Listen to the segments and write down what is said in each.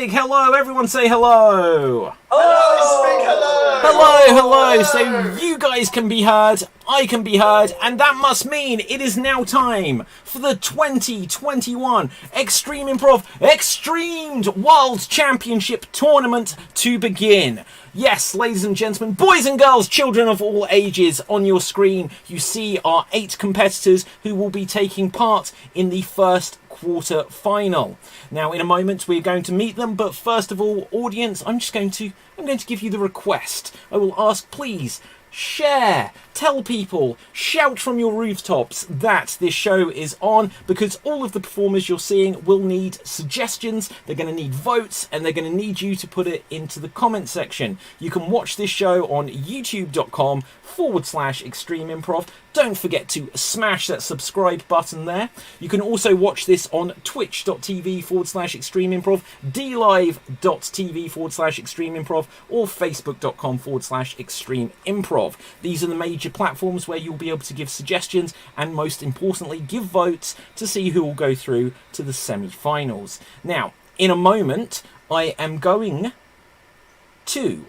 Hello, everyone say hello. Hello, speak hello. Hello. So you guys can be heard, I can be heard, and that must mean it is now time for the 2021 Extreme Improv Xstreamed World Championship Tournament to begin. Yes, ladies and gentlemen, boys and girls, children of all ages, on your screen you see our 8 competitors who will be taking part in the first quarter final. Now in a moment we're going to meet them, but first of all, audience, I'm going to give you the request. I will ask, please share, tell people, shout from your rooftops that this show is on, because all of the performers you're seeing will need suggestions, they're going to need votes, and they're going to need you to put it into the comment section. You can watch this show on youtube.com/Extreme Improv. Don't forget to smash that subscribe button there. You can also watch this on twitch.tv/Extreme Improv, dlive.tv/Extreme Improv, or facebook.com/Extreme Improv. These are the major platforms where you'll be able to give suggestions and, most importantly, give votes to see who will go through to the semi-finals. Now, in a moment, I am going to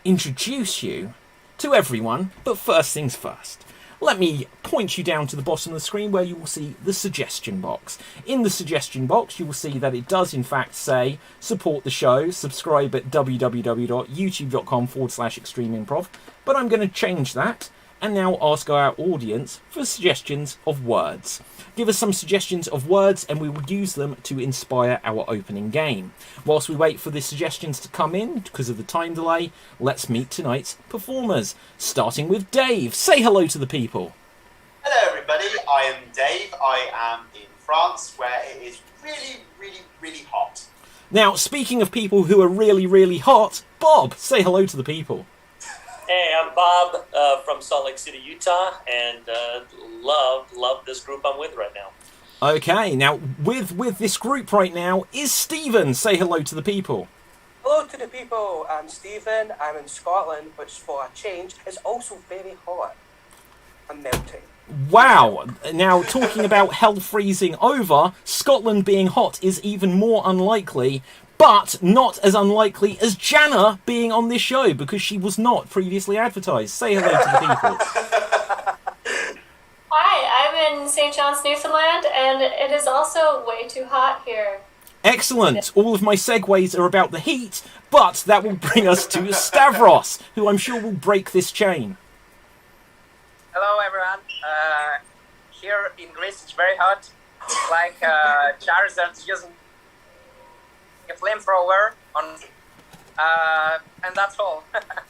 introduce you to everyone, but first things first. Let me point you down to the bottom of the screen where you will see the suggestion box. In the suggestion box, you will see that it does in fact say support the show, subscribe at www.youtube.com/extremeimprov, but I'm going to change that and now ask our audience for suggestions of words. Give us some suggestions of words and we will use them to inspire our opening game. Whilst we wait for the suggestions to come in, because of the time delay, let's meet tonight's performers. Starting with Dave. Say hello to the people. Hello everybody, I am Dave. I am in France where it is really, really, really hot. Now, speaking of people who are really, really hot, Bob, say hello to the people. Hey, I'm Bob from Salt Lake City, Utah, and love this group I'm with right now. Okay, now with this group right now is Stephen. Say hello to the people. Hello to the people. I'm Stephen. I'm in Scotland, which for a change is also very hot. I'm melting. Wow. Now, talking about hell freezing over, Scotland being hot is even more unlikely, but not as unlikely as Jana being on this show because she was not previously advertised. Say hello to the people. Hi, I'm in St. John's, Newfoundland, and it is also way too hot here. Excellent. All of my segues are about the heat, but that will bring us to Stavros, who I'm sure will break this chain. Hello everyone. Here in Greece it's very hot. Like Charizard's using a flamethrower on, and that's all.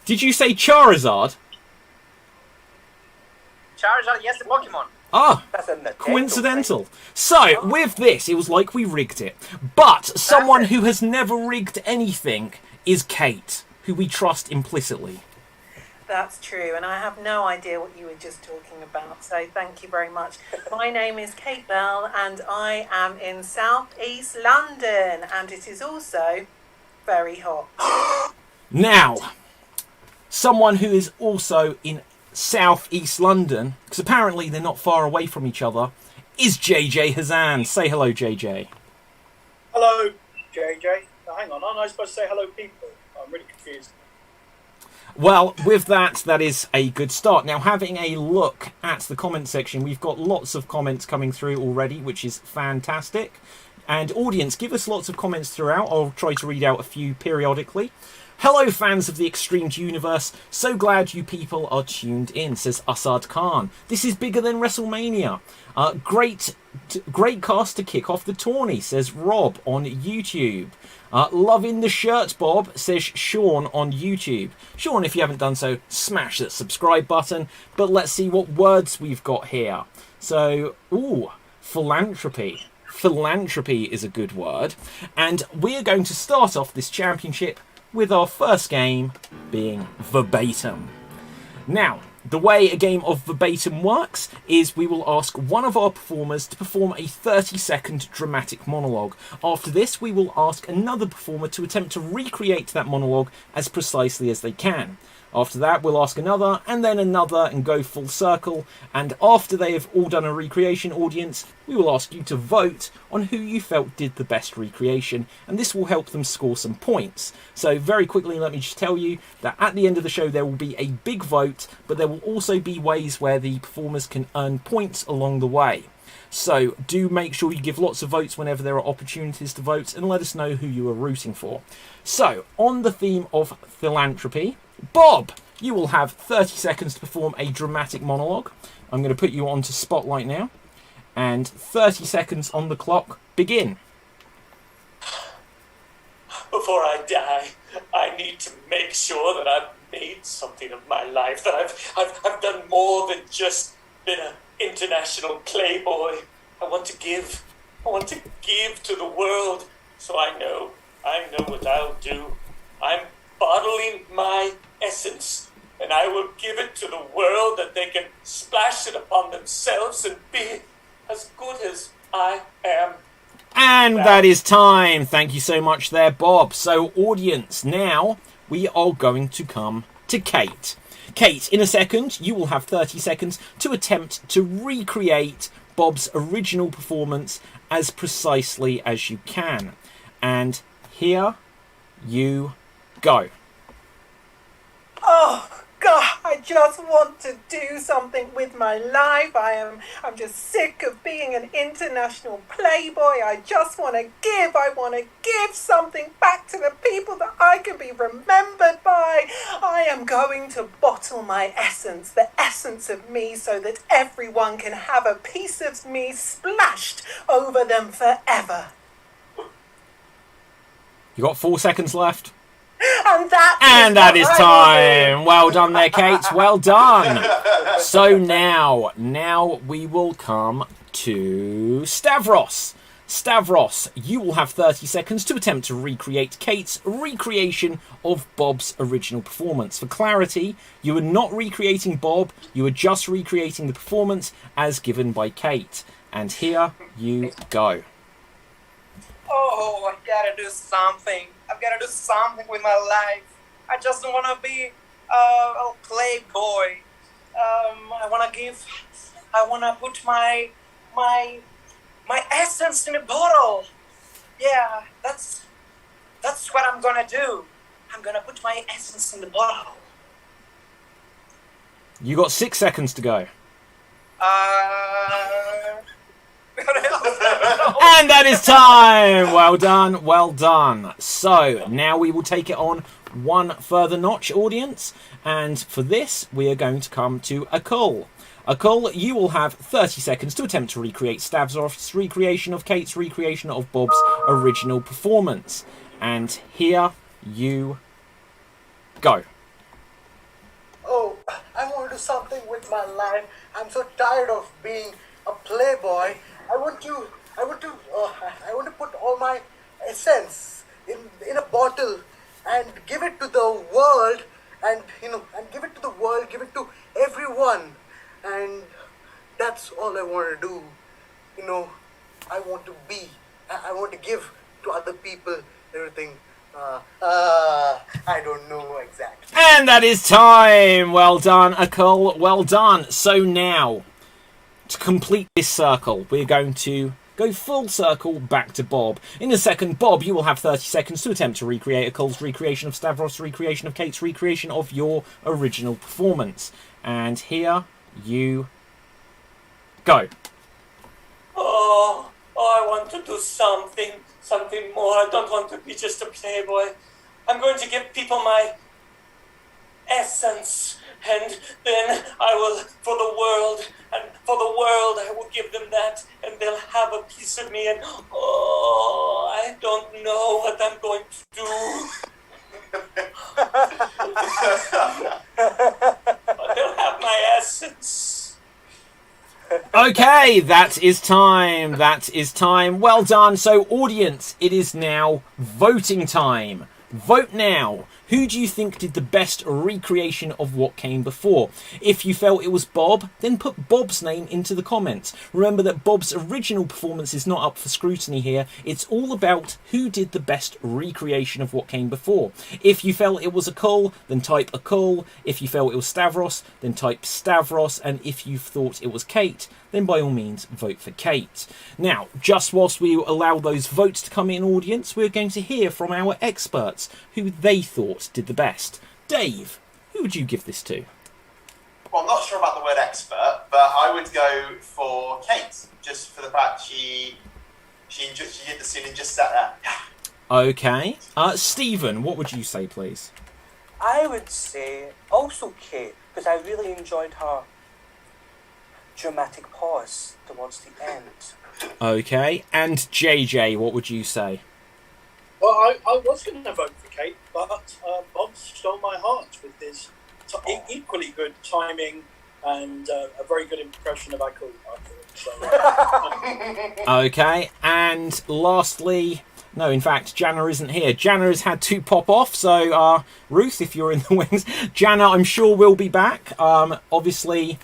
Did you say Charizard? Charizard, yes, the Pokemon. Ah, That's a Nintendo coincidental. So, with this, it was like we rigged it. But someone who has never rigged anything is Kate, who we trust implicitly. That's true, and I have no idea what you were just talking about, so thank you very much. My name is Kate Bell, and I am in South East London, and it is also very hot. Now, someone who is also in South East London, because apparently they're not far away from each other, is JJ Hazan. Say hello, JJ. Hello, JJ. Now, hang on, aren't I supposed to say hello, people? I'm really confused. Well, with that is a good start. Now, having a look at the comment section, we've got lots of comments coming through already, which is fantastic. And audience, give us lots of comments throughout. I'll try to read out a few periodically. Hello, fans of the Extremed universe. So glad you people are tuned in, says Asad Khan. This is bigger than WrestleMania. Great cast to kick off the tourney, says Rob on YouTube. Loving the shirt, Bob, says Sean on YouTube. Sean, if you haven't done so, smash that subscribe button. But let's see what words we've got here. So, philanthropy. Philanthropy is a good word. And we're going to start off this championship with our first game being verbatim. Now, the way a game of verbatim works is we will ask one of our performers to perform a 30-second dramatic monologue. After this, we will ask another performer to attempt to recreate that monologue as precisely as they can. After that, we'll ask another, and then another, and go full circle. And after they have all done a recreation, audience, we will ask you to vote on who you felt did the best recreation, and this will help them score some points. So very quickly, let me just tell you that at the end of the show, there will be a big vote, but there will also be ways where the performers can earn points along the way. So do make sure you give lots of votes whenever there are opportunities to vote, and let us know who you are rooting for. So, on the theme of philanthropy, Bob, you will have 30 seconds to perform a dramatic monologue. I'm going to put you onto Spotlight now. And 30 seconds on the clock. Begin. Before I die, I need to make sure that I've made something of my life, that I've done more than just been an international playboy. I want to give to the world. So I know what I'll do. I'm bottling my essence, and I will give it to the world that they can splash it upon themselves and be as good as I am. And that is time. Thank you so much there, Bob. So, audience, now we are going to come to Kate. Kate, in a second, you will have 30 seconds to attempt to recreate Bob's original performance as precisely as you can. And here you go. Oh, God, I just want to do something with my life. I'm just sick of being an international playboy. I just want to give. I want to give something back to the people that I can be remembered by. I am going to bottle my essence, the essence of me, so that everyone can have a piece of me splashed over them forever. You got 4 seconds left. And that is time. Well done there, Kate. Well done. So now we will come to Stavros. Stavros, you will have 30 seconds to attempt to recreate Kate's recreation of Bob's original performance. For clarity, you are not recreating Bob, you are just recreating the performance as given by Kate. And here you go. Oh, I gotta do something. I've gotta do something with my life. I just don't wanna be a playboy. I wanna put my essence in a bottle. Yeah, that's what I'm gonna do. I'm gonna put my essence in the bottle. You got 6 seconds to go. And that is time! Well done, well done. So, now we will take it on one further notch, audience. And for this, we are going to come to Akul. Akul, you will have 30 seconds to attempt to recreate Stavros' recreation of Kate's recreation of Bob's original performance. And here you go. Oh, I want to do something with my life. I'm so tired of being a playboy. I want to put all my essence in a bottle and give it to the world, and give it to the world, give it to everyone, and that's all I want to do. I want to be. I want to give to other people everything. I don't know exactly. And that is time. Well done, Akul. Well done. So now, to complete this circle, we're going to go full circle back to Bob. In a second, Bob, you will have 30 seconds to attempt to recreate Akul's recreation of Stavros' recreation of Kate's recreation of your original performance. And here you go. Oh, I want to do something more. I don't want to be just a playboy. I'm going to give people my essence, and then I will, for the world, I will give them that, and they'll have a piece of me, and I don't know what I'm going to do. But they'll have my essence. Okay, that is time. That is time. Well done. So, audience, it is now voting time. Vote now. Who do you think did the best recreation of what came before? If you felt it was Bob, then put Bob's name into the comments. Remember that Bob's original performance is not up for scrutiny here. It's all about who did the best recreation of what came before. If you felt it was Akul, then type Akul. If you felt it was Stavros, then type Stavros. And if you thought it was Kate, then by all means vote for Kate. Now, just whilst we allow those votes to come in, audience, we're going to hear from our experts who they thought did the best. Dave, who would you give this to? Well, I'm not sure about the word expert, but I would go for Kate, just for the fact she did the scene and just sat there. Okay. Stephen, what would you say, please? I would say also Kate, because I really enjoyed her dramatic pause towards the end. Okay. And JJ, what would you say? Well, I was going to vote for Kate, but Bob stole my heart with his equally good timing and a very good impression of Akul, I thought. So, Okay. And lastly, no, in fact, Jana isn't here. Jana has had to pop off, so Ruth, if you're in the wings, Jana, I'm sure will be back. Obviously,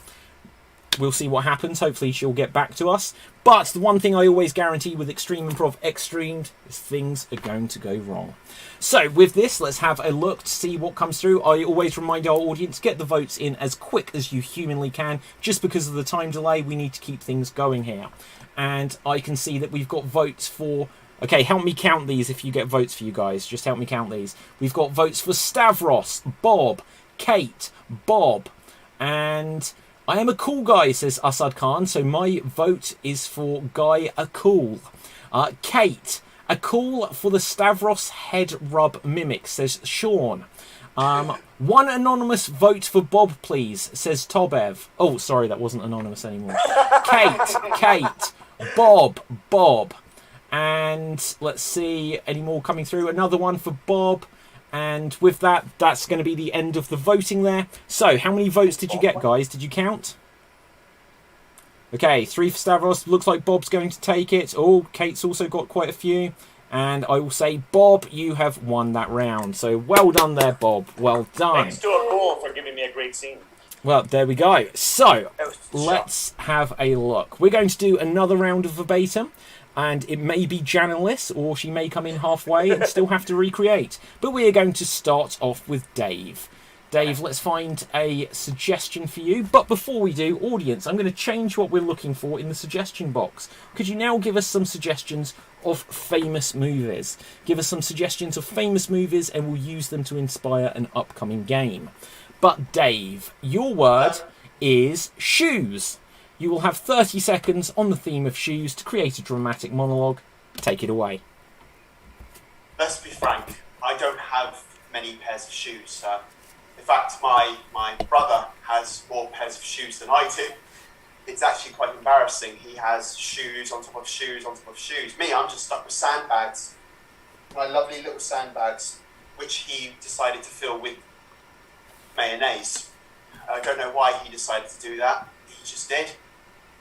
we'll see what happens. Hopefully she'll get back to us. But the one thing I always guarantee with Extreme Improv Xstreamed is things are going to go wrong. So with this, let's have a look to see what comes through. I always remind our audience, get the votes in as quick as you humanly can. Just because of the time delay, we need to keep things going here. And I can see that we've got votes for... Okay, help me count these if you get votes for you guys. Just help me count these. We've got votes for Stavros, Bob, Kate, Bob, And I am a cool guy, says Asad Khan, so my vote is for Guy a cool. Kate, a cool for the Stavros head rub mimic, says Sean. One anonymous vote for Bob, please, says Tobev. Oh, sorry, that wasn't anonymous anymore. Kate, Bob. And let's see, any more coming through? Another one for Bob. And with that, that's going to be the end of the voting there. So, how many votes did you get, guys? Did you count? Okay, 3 for Stavros. Looks like Bob's going to take it. Oh, Kate's also got quite a few. And I will say, Bob, you have won that round. So, well done there, Bob. Well done. Thanks to a ball for giving me a great scene. Well, there we go. So, let's have a look. We're going to do another round of verbatim. And it may be Janeless, or she may come in halfway and still have to recreate. But we are going to start off with Dave. Dave, let's find a suggestion for you. But before we do, audience, I'm going to change what we're looking for in the suggestion box. Could you now give us some suggestions of famous movies? Give us some suggestions of famous movies and we'll use them to inspire an upcoming game. But Dave, your word is shoes. You will have 30 seconds on the theme of shoes to create a dramatic monologue. Take it away. Let's be frank, I don't have many pairs of shoes. In fact, my brother has more pairs of shoes than I do. It's actually quite embarrassing. He has shoes on top of shoes on top of shoes. Me, I'm just stuck with sandbags. My lovely little sandbags, which he decided to fill with mayonnaise. I don't know why he decided to do that. He just did.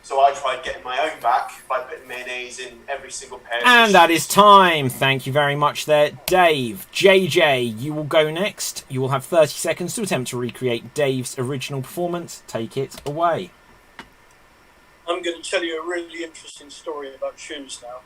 So I tried getting my own back by putting mayonnaise in every single pair of shoes. And that is time. Thank you very much there, Dave. JJ, you will go next. You will have 30 seconds to attempt to recreate Dave's original performance. Take it away. I'm going to tell you a really interesting story about shoes now.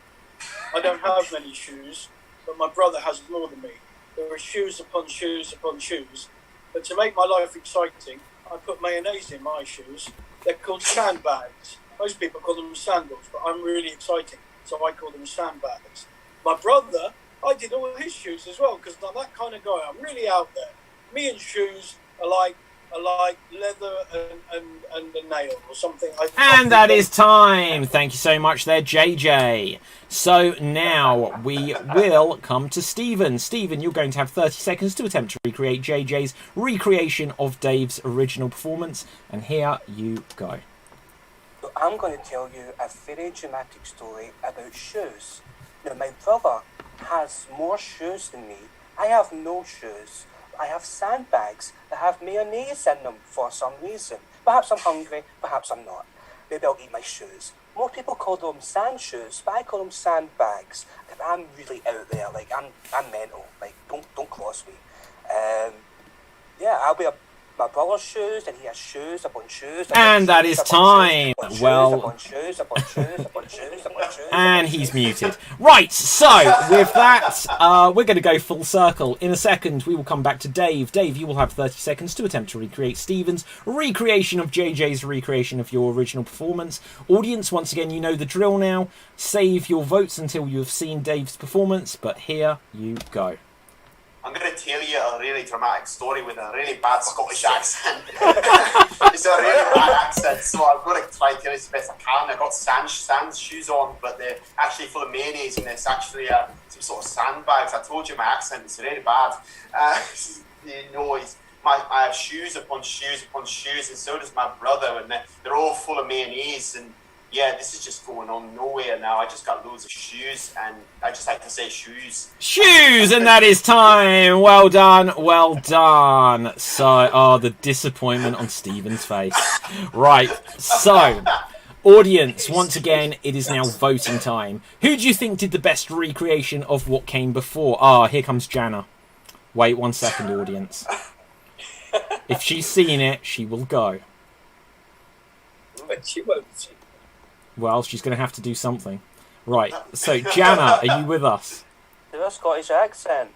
I don't have many shoes, but my brother has more than me. There are shoes upon shoes upon shoes. But to make my life exciting, I put mayonnaise in my shoes. They're called sandbags. Most people call them sandals, but I'm really exciting, so I call them sandbags. My brother, I did all his shoes as well, because I'm that kind of guy. I'm really out there. Me and shoes are like leather and a nail or something. And that is time. Thank you so much there, JJ. So now we will come to Stephen. Stephen, you're going to have 30 seconds to attempt to recreate JJ's recreation of Dave's original performance. And here you go. So I'm going to tell you a very dramatic story about shoes. Now, my brother has more shoes than me. I have no shoes. I have sandbags that have mayonnaise in them for some reason. Perhaps I'm hungry, perhaps I'm not. Maybe I'll eat my shoes. More people call them sand shoes, but I call them sandbags. I'm really out there, like I'm mental. Like don't cross me. Yeah, I'll be my brother's shoes, and he has shoes upon shoes. And that is time. Well, shoes. and he's muted. Right, so with that, we're going to go full circle. In a second, we will come back to Dave. Dave, you will have 30 seconds to attempt to recreate Stephen's recreation of JJ's recreation of your original performance. Audience, once again, you know the drill now. Save your votes until you have seen Dave's performance, but here you go. I'm going to tell you a really dramatic story with a really bad Scottish accent. It's a really bad accent, so I'm going to try and tell it as best I can. I've got sand shoes on, but they're actually full of mayonnaise, and it's actually some sort of sandbags. I told you my accent is really bad. I have shoes upon shoes upon shoes, and so does my brother, and they're all full of mayonnaise, and yeah, this is just going on nowhere now. I just got loads of shoes, and I just like to say shoes. Shoes, and that is time. Well done, well done. So, the disappointment on Stephen's face. Right, so, audience, once again, it is now voting time. Who do you think did the best recreation of what came before? Here comes Jana. Wait 1 second, audience. If she's seen it, she will go. But she won't see. Well, she's going to have to do something. Right, so Jana, are you with us? Do a Scottish accent.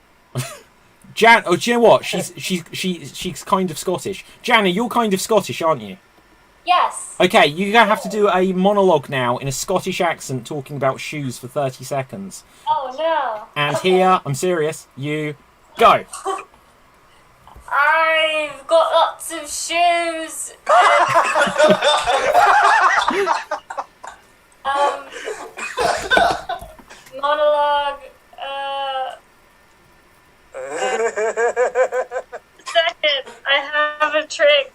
Do you know what? She's kind of Scottish. Jana, you're kind of Scottish, aren't you? Yes. Okay, you're going to have to do a monologue now in a Scottish accent talking about shoes for 30 seconds. Oh, no. And here, I'm serious, you go. I've got lots of shoes. Monologue. Second, I have a trick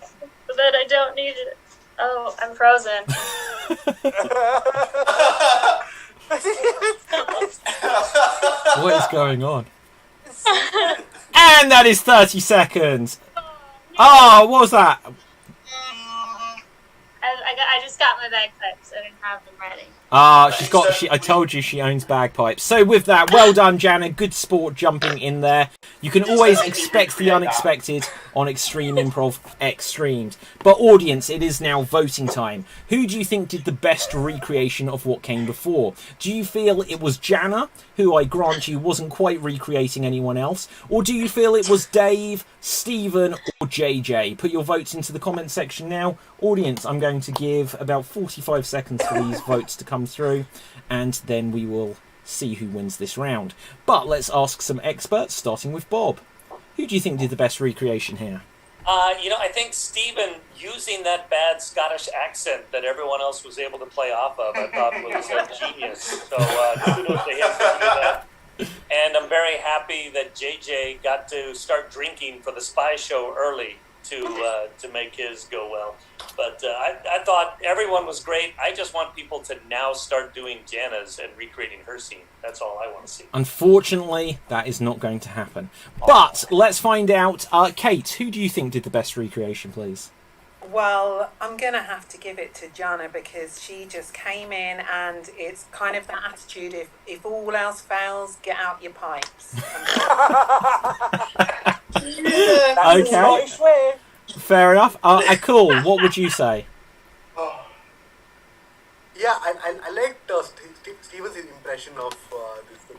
that I don't need it. Oh, I'm frozen. What is going on? And that is 30 seconds. Oh, what was that? I just got my bagpipes. I didn't have them ready. I told you she owns bagpipes. So with that, well done, Jana. Good sport jumping in there. You can always expect the unexpected on Extreme Improv Xstreamed. But audience, it is now voting time. Who do you think did the best recreation of what came before? Do you feel it was Jana, who I grant you wasn't quite recreating anyone else? Or do you feel it was Dave, Stephen, or JJ? Put your votes into the comment section now. Audience, I'm going to give about 45 seconds for these votes to come through, and then we will see who wins this round. But let's ask some experts, starting with Bob. Who do you think did the best recreation here? I think Stephen, using that bad Scottish accent that everyone else was able to play off of, I thought was a genius. So kudos to him for doing that. And I'm very happy that JJ got to start drinking for the spy show early to make his go well. But I thought everyone was great. I just want people to now start doing Jana's and recreating her scene. That's all I want to see. Unfortunately, that is not going to happen. But let's find out. Kate, who do you think did the best recreation, please? Well, I'm going to have to give it to Jana because she just came in and it's kind of that attitude, if all else fails, get out your pipes. Okay. Fair enough. Cool. What would you say? Yeah, I liked Steven's impression of this thing.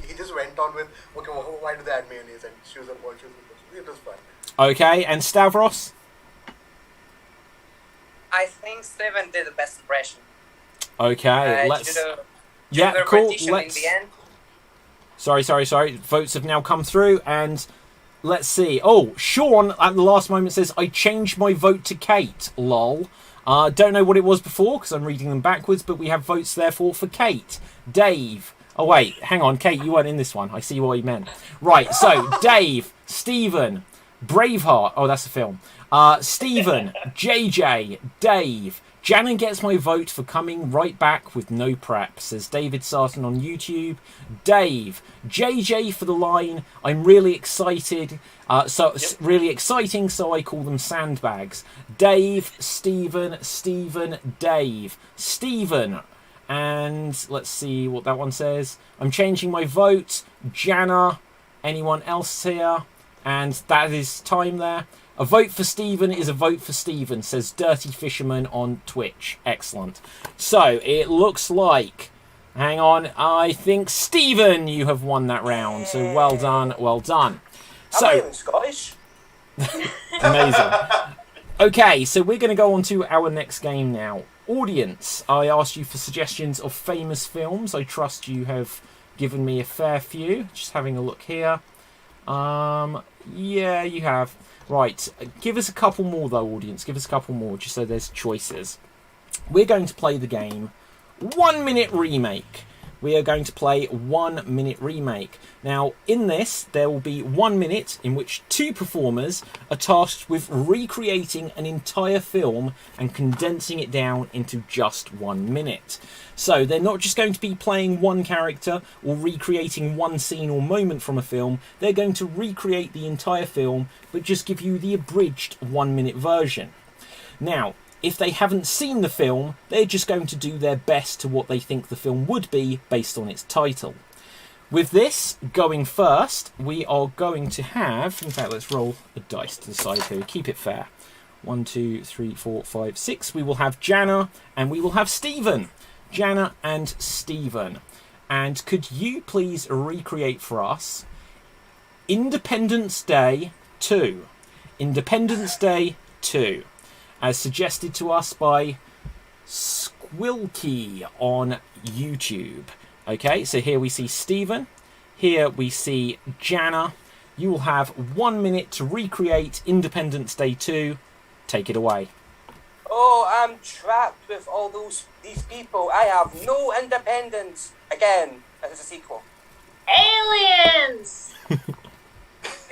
He just went on with, okay, well, why do they add mayonnaise and shoes and what shoes? It was fun. Okay, and Stavros? I think Steven did the best impression. Okay, let's... Yeah, cool. Let's... In the end. Sorry. Votes have now come through, and let's see. Oh, Sean at the last moment says, I changed my vote to Kate. Lol. Don't know what it was before, because I'm reading them backwards, but we have votes, therefore, for Kate. Dave. Oh, wait. Hang on, Kate, you weren't in this one. I see what you meant. Right, so, Dave, Stephen, Braveheart. Oh, that's a film. Stephen, JJ, Dave. Janin gets my vote for coming right back with no prep, says David Sarton on YouTube. Dave, JJ for the line, I'm really excited. Really exciting, so I call them sandbags. Dave, Stephen, Dave. Stephen, and let's see what that one says. I'm changing my vote. Jana, anyone else here? And that is time there. A vote for Stephen is a vote for Stephen, says Dirty Fisherman on Twitch. Excellent. So, it looks like... Hang on. I think, Stephen, you have won that round. So, well done, well done. So, I'm not even Scottish. Amazing. Okay, so we're going to go on to our next game now. Audience, I asked you for suggestions of famous films. I trust you have given me a fair few. Just having a look here. Yeah, you have. Right, give us a couple more though, audience. Give us a couple more, just so there's choices. We're going to play the game 1 Minute Remake. We are going to play 1 Minute Remake. Now, in this, there will be 1 minute in which two performers are tasked with recreating an entire film and condensing it down into just 1 minute. So they're not just going to be playing one character or recreating one scene or moment from a film. They're going to recreate the entire film, but just give you the abridged 1 minute version. Now, if they haven't seen the film, they're just going to do their best to what they think the film would be based on its title. With this going first, we are going to have... In fact, let's roll a dice to the side here. Keep it fair. 1, 2, 3, 4, 5, 6. We will have Jana and we will have Stephen. Jana and Stephen. And could you please recreate for us Independence Day 2? Independence Day 2. As suggested to us by Squilky on YouTube. Okay, so here we see Stephen. Here we see Jana. You will have 1 minute to recreate Independence Day 2. Take it away. Oh, I'm trapped with all these people. I have no independence. Again, that is a sequel. Aliens!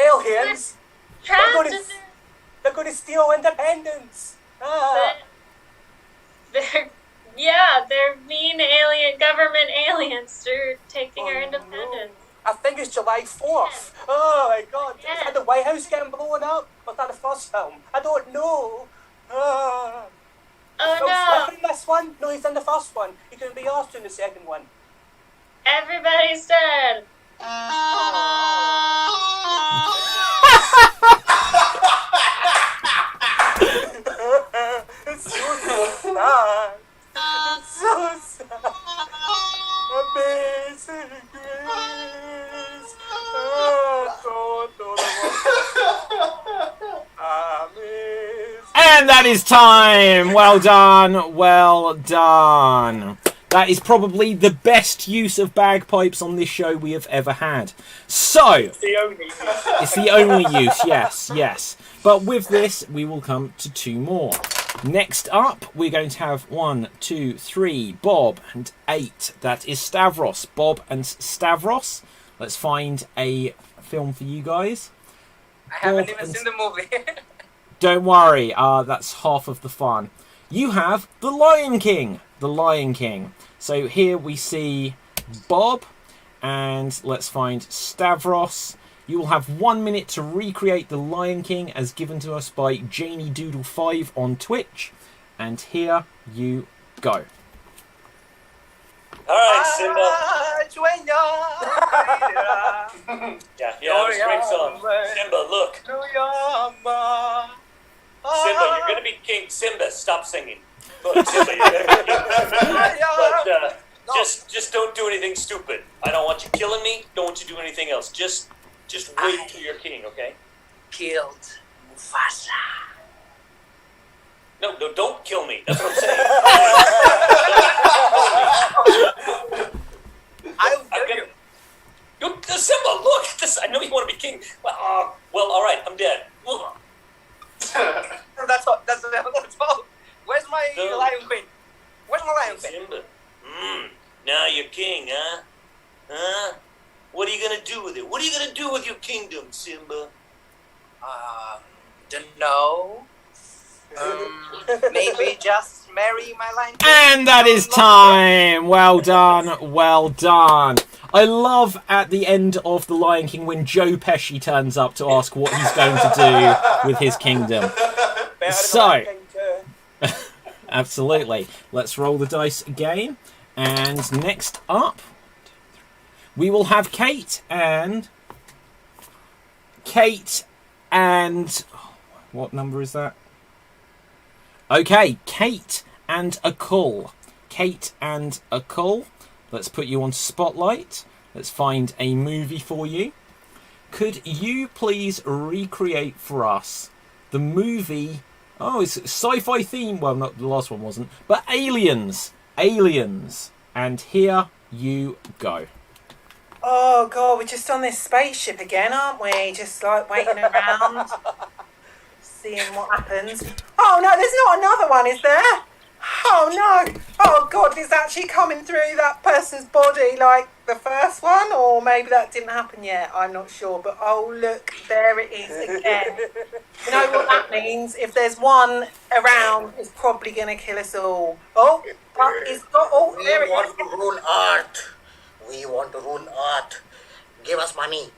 Aliens? Trapped in They're going to steal independence. Ah. they're mean alien government aliens. They're taking our independence. No. I think it's July 4th. Oh my God. Yeah. Is that the White House getting blown up? Was that the first film? I don't know. Ah. Oh No, no! Smith in this one? No, he's in the first one. He couldn't be asked in the second one. Everybody's dead. It's so sad. It's so sad. Amazing grace. And that is time. Well done. Well done. That is probably the best use of bagpipes on this show we have ever had. So, It's the only. it's the only use, yes. But with this, we will come to 2 more. Next up, we're going to have 1, 2, 3, Bob and 8. That is Stavros. Bob and Stavros. Let's find a film for you guys. I haven't Bob even and- seen the movie. Don't worry, that's half of the fun. You have The Lion King. The Lion King. So here we see Bob, and let's find Stavros. You will have 1 minute to recreate The Lion King as given to us by Janie Doodle 5 on Twitch. And here you go. All right, Simba. Yeah, that's a great song. Simba, look. Simba, you're gonna be king. Simba, stop singing. Look, Simba, you're gonna be king. But just don't do anything stupid. I don't want you killing me. Don't want you to do anything else. Just wait till you're king, okay? Killed Mufasa. No, don't kill me. That's what I'm saying. I'll I'm kill you. Simba, look at this. I know you want to be king. Well, all right, I'm dead. That's all. Where's my No. lion queen? Where's my lion queen? Simba. Now you're king, huh? Huh? What are you gonna do with it? What are you gonna do with your kingdom, Simba? Don't know. Maybe just marry my lion queen. And that is time. Well done. Well done. I love at the end of The Lion King when Joe Pesci turns up to ask what he's going to do with his kingdom. So, absolutely. Let's roll the dice again. And next up, we will have Kate and... What number is that? Okay, Kate and Akul. Kate and Akul. Let's put you on Spotlight. Let's find a movie for you. Could you please recreate for us the movie... Oh, it's sci-fi theme. Well, not the last one wasn't. But Aliens. Aliens. And here you go. Oh God, we're just on this spaceship again, aren't we? Just like waiting around, seeing what happens. Oh no, there's not another one, is there? Oh no! Oh God, is actually coming through that person's body like the first one, or maybe that didn't happen yet. I'm not sure, but oh look, there it is again. You know what that means? If there's one around, it's probably going to kill us all. Oh, but it's got. Oh, We there it want is. to rule Earth. We want to rule Earth. Give us money.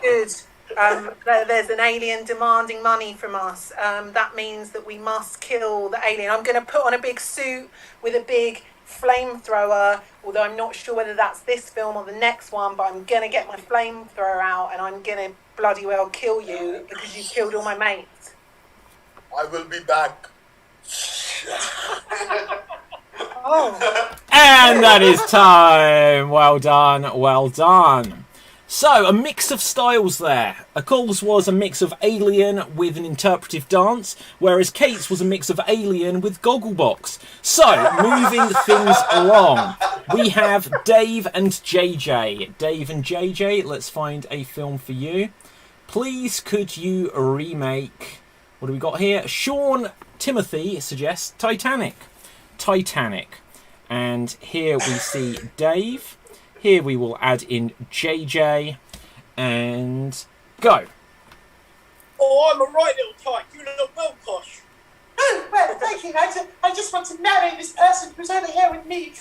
Yes, good. There's an alien demanding money from us. That means that we must kill the alien. I'm going to put on a big suit with a big flamethrower, although I'm not sure whether that's this film or the next one, but I'm going to get my flamethrower out and I'm going to bloody well kill you because you killed all my mates. I will be back. Oh. And that is time. Well done. Well done. So, a mix of styles there. Cole's was a mix of Alien with an interpretive dance, whereas Kate's was a mix of Alien with Gogglebox. So, moving things along, we have Dave and JJ. Dave and JJ, let's find a film for you. Please, could you remake... What do we got here? Sean Timothy suggests Titanic. Titanic. And here we see Dave. Here we will add in JJ. And go. Oh, I'm a right little tyke. You look well, posh. Oh, well, thank you. I just want to marry this person who's over here with me.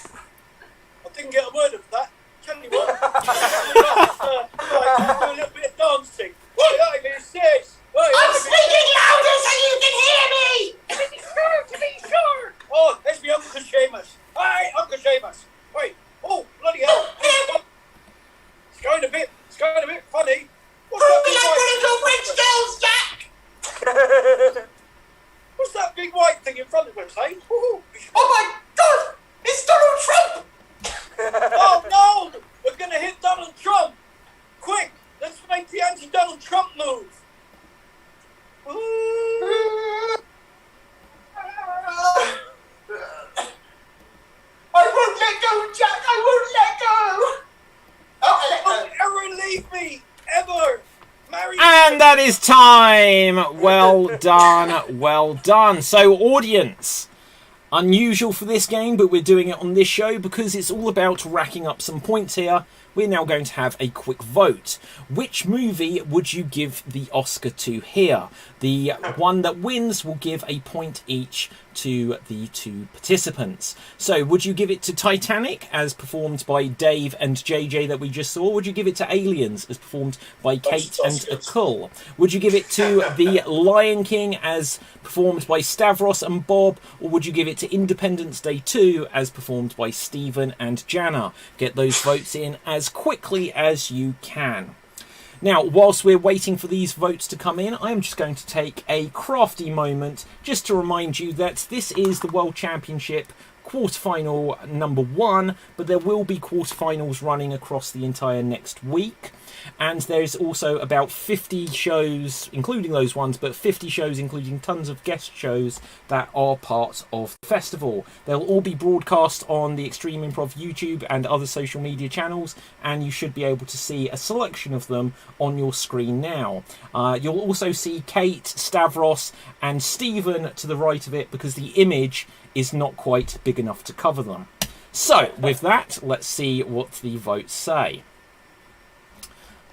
I didn't get a word of that. Tell you what. Right, do a little bit of dancing. What I says. I'm speaking louder so you can hear me! To be sure. Oh, there's me Uncle Seamus. Hi, Uncle Seamus. Wait. Oh, bloody hell. It's going a bit funny. What's that big white Jack? What's that big white thing in front of us, eh? Oh my God! It's Donald Trump! Oh no! We're gonna hit Donald Trump! Quick! Let's make the anti-Donald Trump move! I won't let go, Jack! I won't let go! Oh, Don't ever leave me! Ever! Marry And that is time! Well done, well done. So, audience, unusual for this game, but we're doing it on this show because it's all about racking up some points here. We're now going to have a quick vote. Which movie would you give the Oscar to here? The one that wins will give a point each to the two participants. So, would you give it to Titanic, as performed by Dave and JJ that we just saw? Would you give it to Aliens, as performed by Kate and Akul? Would you give it to The Lion King, as performed by Stavros and Bob? Or would you give it to Independence Day 2, as performed by Stephen and Jana? Get those votes in as quickly as you can. Now, whilst we're waiting for these votes to come in, I'm just going to take a crafty moment just to remind you that this is the World Championship quarterfinal number 1, but there will be quarterfinals running across the entire next week. And there's also about 50 shows, including those ones, but 50 shows, including tons of guest shows, that are part of the festival. They'll all be broadcast on the Extreme Improv YouTube and other social media channels, and you should be able to see a selection of them on your screen now. You'll also see Kate, Stavros, and Stephen to the right of it, because the image is not quite big enough to cover them. So, with that, let's see what the votes say.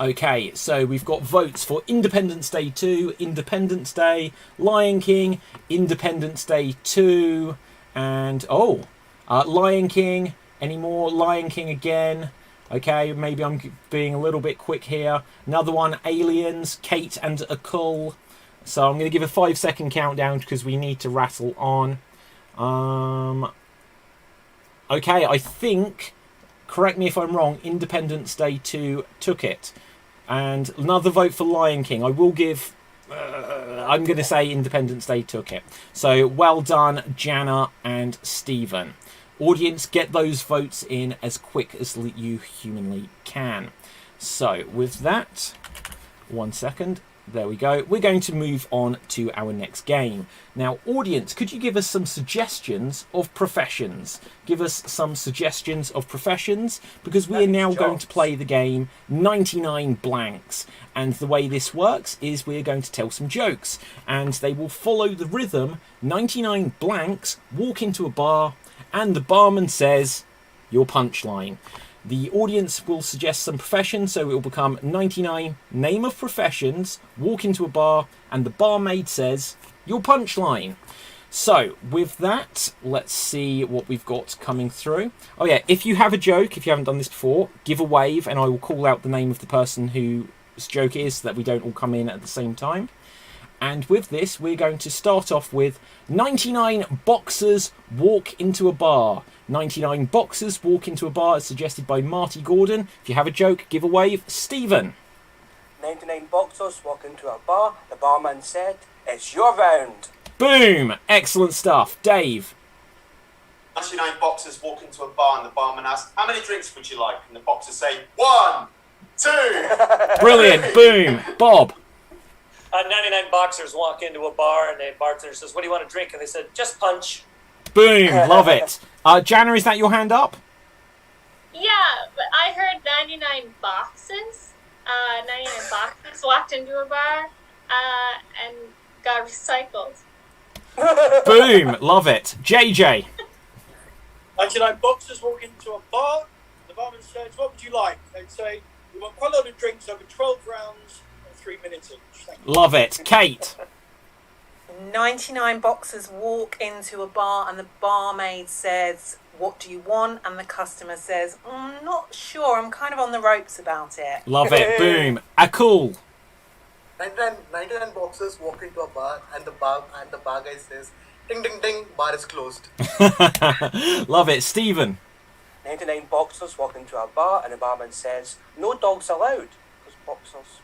Okay, so we've got votes for Independence Day 2, Independence Day, Lion King, Independence Day 2, and, Lion King. Any more? Lion King again. Okay, maybe I'm being a little bit quick here. Another one, Aliens, Kate and Akul. So I'm going to give a 5-second countdown because we need to rattle on. Okay, I think, correct me if I'm wrong, Independence Day 2 took it. And another vote for Lion King. I will give... I'm going to say Independence Day took it. So, well done, Jana and Stephen. Audience, get those votes in as quick as you humanly can. So, with that, 1 second. There we go. We're going to move on to our next game. Now, audience, could you give us some suggestions of professions? Give us some suggestions of professions, because we are now going to play the game 99 Blanks. And the way this works is we're going to tell some jokes, and they will follow the rhythm 99 Blanks, walk into a bar, and the barman says, your punchline. The audience will suggest some professions, so it will become 99 name of professions, walk into a bar, and the barmaid says, your punchline. So, with that, let's see what we've got coming through. Oh yeah, if you have a joke, if you haven't done this before, give a wave, and I will call out the name of the person whose joke it is, so that we don't all come in at the same time. And with this, we're going to start off with 99 boxers walk into a bar. 99 boxers walk into a bar, as suggested by Marty Gordon. If you have a joke, give a wave. Stephen. 99 boxers walk into a bar. The barman said, it's your round. Boom! Excellent stuff. Dave. 99 boxers walk into a bar and the barman asks, how many drinks would you like? And the boxers say, 1. 2. Brilliant. Boom. Bob. 99 boxers walk into a bar and the bartender says, "What do you want to drink?" And they said, "Just punch." Boom. Love it. Jana, is that your hand up? Yeah, but I heard 99 boxes. 99 boxes walked into a bar and got recycled. Boom. Love it. JJ. 99 boxers walk into a bar. The barman says, "What would you like?" They'd say, "We want quite a lot of drinks over 12 rounds and 3 minutes each." Thank you. Love it. Kate. 99 boxers walk into a bar and the barmaid says, "What do you want?" And the customer says, "I'm not sure, I'm kind of on the ropes about it." Love it. Boom. Cool. 99 boxers walk into a bar and the bar guy says, "Ding ding ding, bar is closed." Love it. Stephen. 99 boxers walk into a bar and the barman says, "No dogs allowed." Because boxers.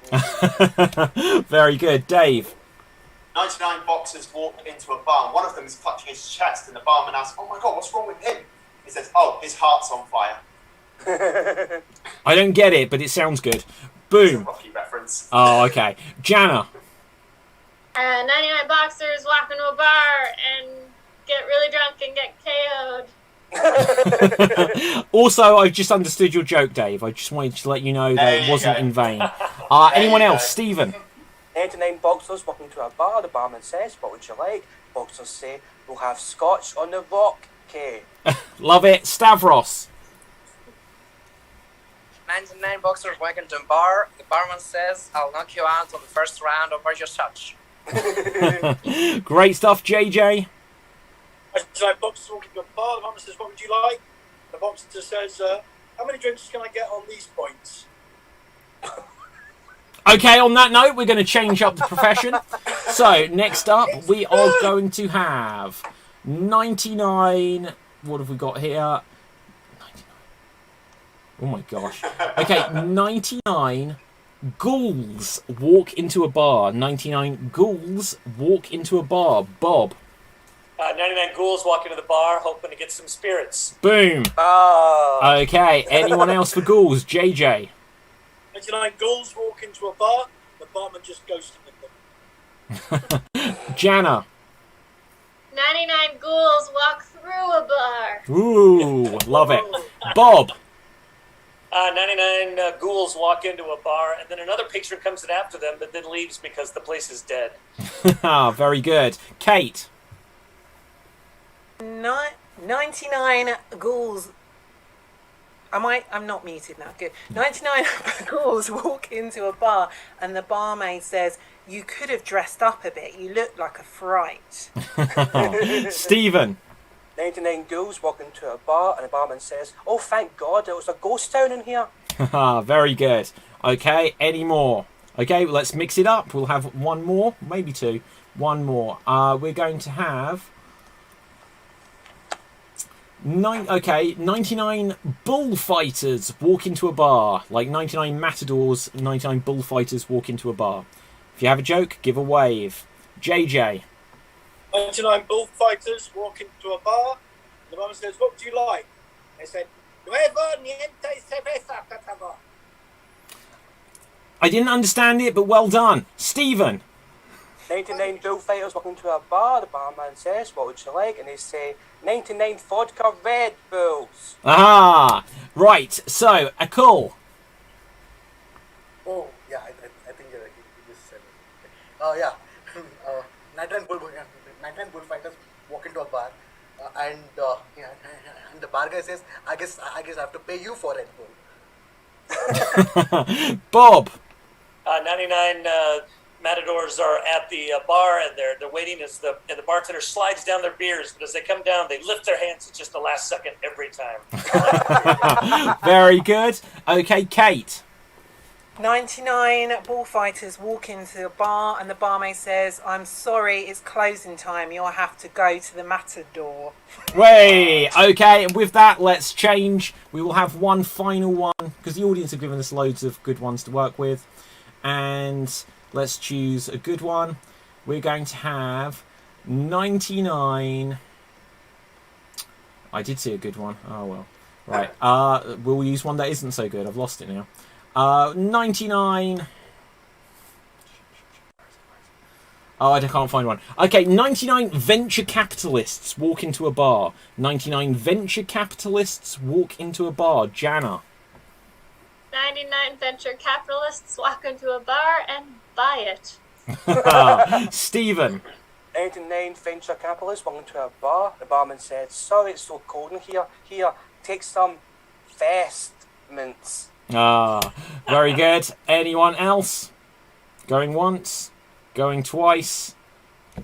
Very good. Dave. 99 boxers walk into a bar. One of them is clutching his chest, and the barman asks, "Oh my God, what's wrong with him?" He says, "Oh, his heart's on fire." I don't get it, but it sounds good. It's a Boom. Rocky reference. Oh, okay. Jana. 99 boxers walk into a bar and get really drunk and get KO'd. Also, I've just understood your joke, Dave. I just wanted to let you know that There it you wasn't go. in vain. Anyone you else? go. Stephen. 99 boxers walk into a bar, the barman says, "What would you like?" Boxers say, "We'll have scotch on the rock, Kay." Love it. Stavros. 99 boxers walk into a bar. The barman says, "I'll knock you out on the first round over your touch." Great stuff, JJ. 99 boxers walk into a bar. The barman says, "What would you like?" The boxer says, "How many drinks can I get on these points?" Okay, on that note, we're going to change up the profession. So, next up, we are going to have 99... What have we got here? 99. Oh my gosh. Okay, 99 ghouls walk into a bar. 99 ghouls walk into a bar. Bob. 99 ghouls walk into the bar hoping to get some spirits. Boom. Ah. Okay, anyone else for ghouls? JJ. 99 ghouls walk into a bar. The barman just ghosted them. Jana. 99 ghouls walk through a bar. Ooh, love it. Bob. 99 ghouls walk into a bar, and then another patron comes in after them, but then leaves because the place is dead. Very good. Kate. 99 ghouls. I'm not muted now. Good. 99 ghouls walk into a bar and the barmaid says, "You could have dressed up a bit. You look like a fright." Stephen. 99 ghouls walk into a bar and the barman says, "Oh, thank God, it was a ghost town in here." Very good. Okay, any more? Okay, let's mix it up. We'll have one more, maybe two. One more. We're going to have 99 bullfighters walk into a bar. Like 99 matadors, 99 bullfighters walk into a bar. If you have a joke, give a wave. JJ. 99 bullfighters walk into a bar. The barman says, "What would you like?" They said, "Nueva niente cerveza, por favor." I didn't understand it, but well done. Stephen. 99 bullfighters walk into a bar. The barman says, "What would you like?" And they say, 99 vodka Red Bulls. Ah, right. So, a call. Oh, yeah, I think you're right. You just said it. Oh, yeah. 99 bullfighters walk into a bar, and the bar guy says, I guess I have to pay you for Red Bull." Bob. 99 matadors are at the bar and they're waiting as the bartender slides down their beers, but as they come down they lift their hands at just the last second every time. Very good. Okay, Kate. 99 bullfighters walk into a bar and the barmaid says, "I'm sorry, it's closing time. You'll have to go to the matador." Way. Okay, and with that, let's change. We will have one final one because the audience have given us loads of good ones to work with. And let's choose a good one. We're going to have 99. I did see a good one. Oh, well. Right. We'll use one that isn't so good. I've lost it now. 99. Oh, I can't find one. Okay, 99 venture capitalists walk into a bar. 99 venture capitalists walk into a bar. Jana. 99 venture capitalists walk into a bar and buy it. Stephen. 89 venture capitalists walked into a bar. The barman said, "Sorry, it's so cold in here. Here, take some vestments." Very good. Anyone else? Going once, going twice.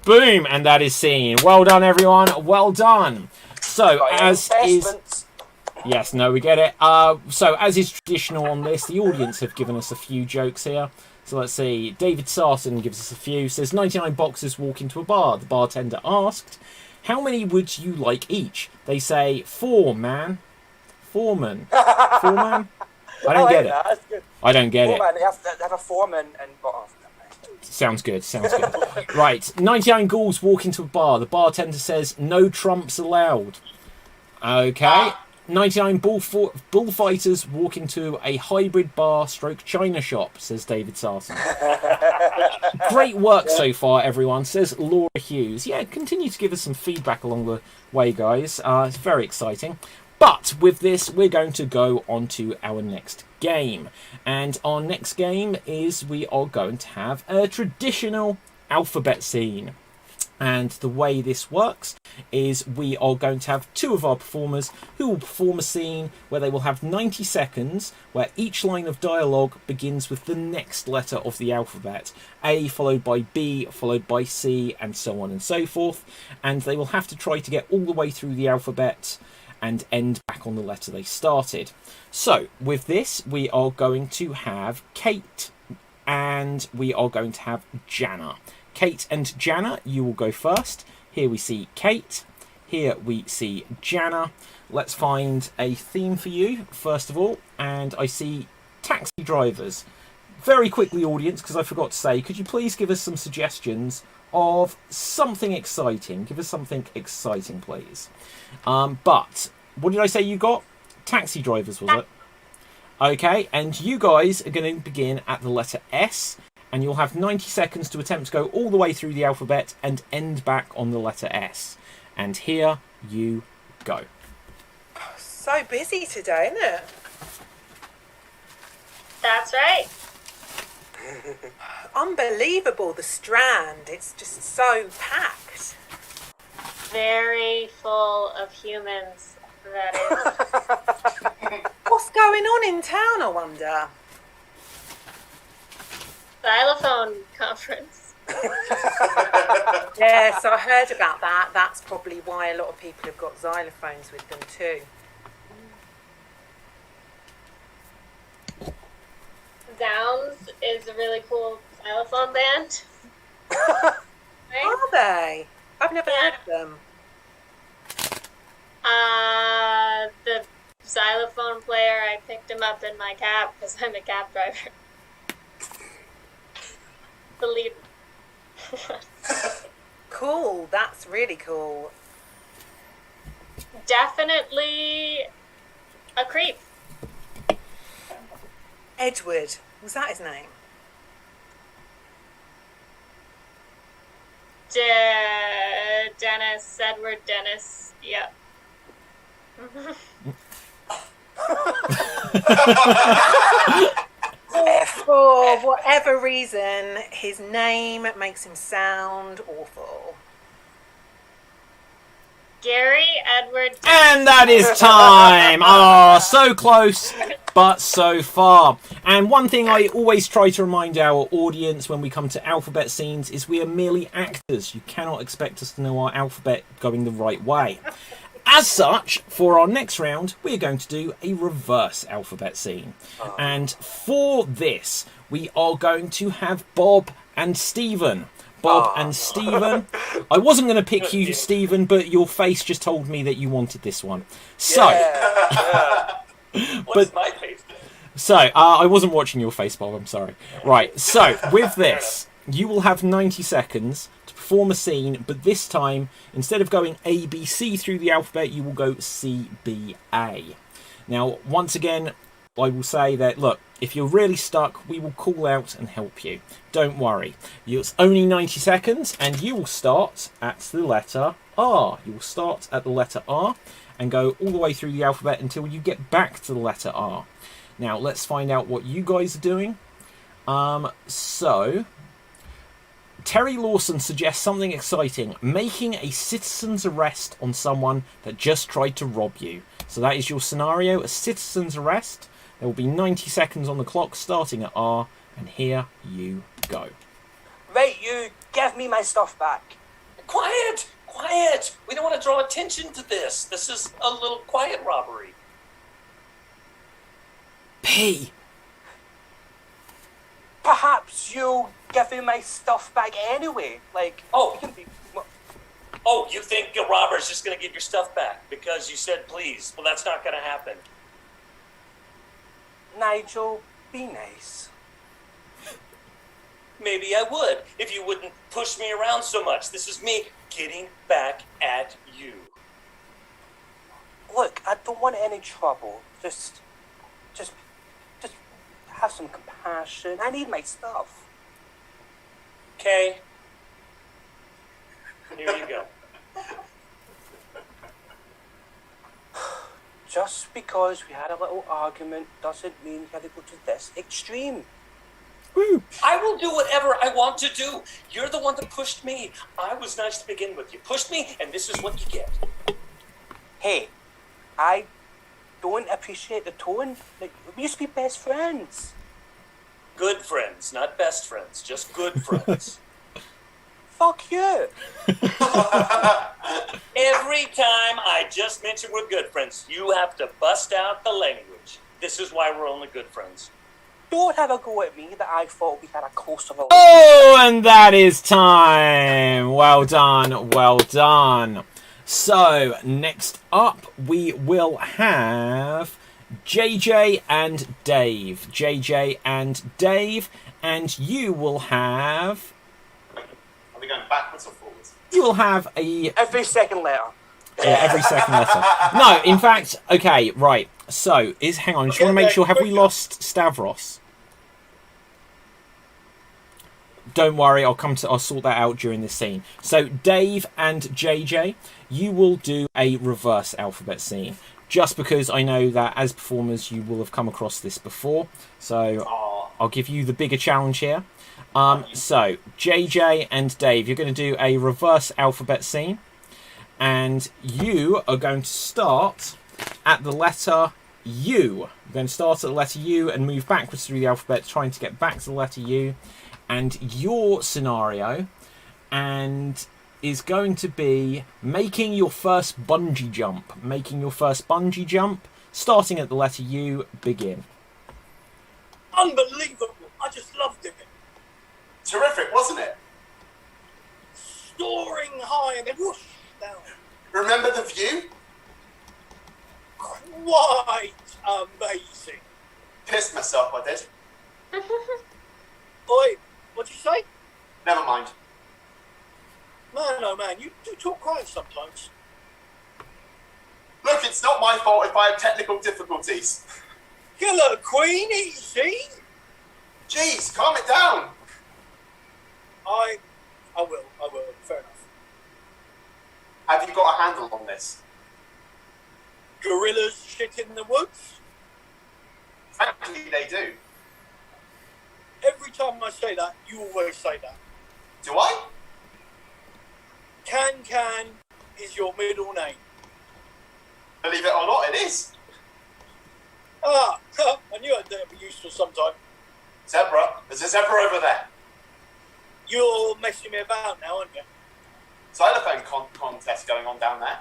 Boom, and that is seen. Well done, everyone. Well done. So, as is... Yes, no, we get it. So, as is traditional on this, the audience have given us a few jokes here. So let's see. David Sarson gives us a few. Says 99 boxers walk into a bar. The bartender asked, "How many would you like each?" They say, 4, man. 4-man. 4-man? I don't get it. That's good. I don't get it. They have a foreman and... Sounds good. Sounds good. Right. 99 ghouls walk into a bar. The bartender says, "No trumps allowed." Okay. 99 bullfighters walk into a hybrid bar stroke china shop, says David Sarson. Great work so far, everyone, says Laura Hughes. Yeah, continue to give us some feedback along the way, guys. It's very exciting. But with this, we're going to go on to our next game. And our next game is we are going to have a traditional alphabet scene. And the way this works is we are going to have 2 of our performers who will perform a scene where they will have 90 seconds where each line of dialogue begins with the next letter of the alphabet. A followed by B, followed by C, and so on and so forth. And they will have to try to get all the way through the alphabet and end back on the letter they started. So, with this, we are going to have Kate and we are going to have Jana. Kate and Jana, you will go first. Here we see Kate. Here we see Jana. Let's find a theme for you, first of all. And I see taxi drivers. Very quickly, audience, because I forgot to say, could you please give us some suggestions of something exciting? Give us something exciting, please. But, what did I say you got? Taxi drivers, was it? Okay, and you guys are going to begin at the letter S. And you'll have 90 seconds to attempt to go all the way through the alphabet and end back on the letter S. And here you go. So busy today, isn't it? That's right. Unbelievable, the Strand. It's just so packed. Very full of humans, that is. What's going on in town, I wonder? Xylophone conference. Yes, I heard about that. That's probably why a lot of people have got xylophones with them too. Downs is a really cool xylophone band. Right? Are they? I've never heard of them. The xylophone player, I picked him up in my cab because I'm a cab driver. The lead. Cool, that's really cool. Definitely a creep. Edward, was that his name? Edward Dennis, yep. For whatever reason, his name makes him sound awful. Gary Edward. And that is time! Oh, so close, but so far. And one thing I always try to remind our audience when we come to alphabet scenes is we are merely actors. You cannot expect us to know our alphabet going the right way. As such, for our next round, we're going to do a reverse alphabet scene. And for this, we are going to have Bob and Stephen. Bob and Stephen. I wasn't going to pick you, Stephen, but your face just told me that you wanted this one. So, What's my face? So, I wasn't watching your face, Bob, I'm sorry. Right, so, with this, you will have 90 seconds to perform a scene, but this time, instead of going A, B, C through the alphabet, you will go C, B, A. Now, once again, I will say that, look, if you're really stuck, we will call out and help you. Don't worry. It's only 90 seconds, and you will start at the letter R. You will start at the letter R and go all the way through the alphabet until you get back to the letter R. Now, let's find out what you guys are doing. So, Terry Lawson suggests something exciting, making a citizen's arrest on someone that just tried to rob you. So that is your scenario, a citizen's arrest. There will be 90 seconds on the clock starting at R, and here you go. Right, you, give me my stuff back. Quiet! Quiet! We don't want to draw attention to this. This is a little quiet robbery. P. Perhaps you'll give me my stuff back anyway. Like, Oh. we can be... well, Oh, you think a robber's just going to give your stuff back because you said please? Well, that's not going to happen. Nigel, be nice. Maybe I would if you wouldn't push me around so much. This is me getting back at you. Look, I don't want any trouble. Just have some compassion. I need my stuff. Okay? Here you go. Just because we had a little argument doesn't mean you have to go to this extreme. Woo. I will do whatever I want to do. You're the one that pushed me. I was nice to begin with. You pushed me, and this is what you get. Hey, I don't appreciate the tone. Like, we used to be best friends. Good friends, not best friends, just good friends. Fuck you. Every time I just mention we're good friends, you have to bust out the language. This is why we're only good friends. Don't have a go at me that I thought we had a closer relationship. Oh, and that is time. Well done, well done. So, next up, we will have JJ and Dave. JJ and Dave, and you will have... Are we going backwards or forwards? You will have a... Every second letter. Yeah, every second letter. No, in fact, okay, right. So, hang on, I just want to make sure, have we lost Stavros? Don't worry, I'll sort that out during this scene. So, Dave and JJ, you will do a reverse alphabet scene. Just because I know that as performers you will have come across this before. So, I'll give you the bigger challenge here. So, JJ and Dave, you're going to do a reverse alphabet scene. And you are going to start at the letter U. You're going to start at the letter U and move backwards through the alphabet, trying to get back to the letter U. And your scenario is going to be making your first bungee jump. Making your first bungee jump, starting at the letter U, begin. Unbelievable. I just loved it. Terrific, wasn't it? Soaring high and then whoosh down. Remember the view? Quite amazing. Pissed myself, I did. Oi, what'd you say? Never mind. Man, oh man, you do talk quiet sometimes. Look, it's not my fault if I have technical difficulties. Killer Queen, easy. Jeez, calm it down. I will, fair enough. Have you got a handle on this? Gorillas shit in the woods? Frankly, they do. Every time I say that, you always say that. Do I? Can is your middle name. Believe it or not, it is. Ah, I knew that'd be useful sometime. Zebra. There's a zebra over there. You're messing me about now, aren't you? Xylophone contest going on down there.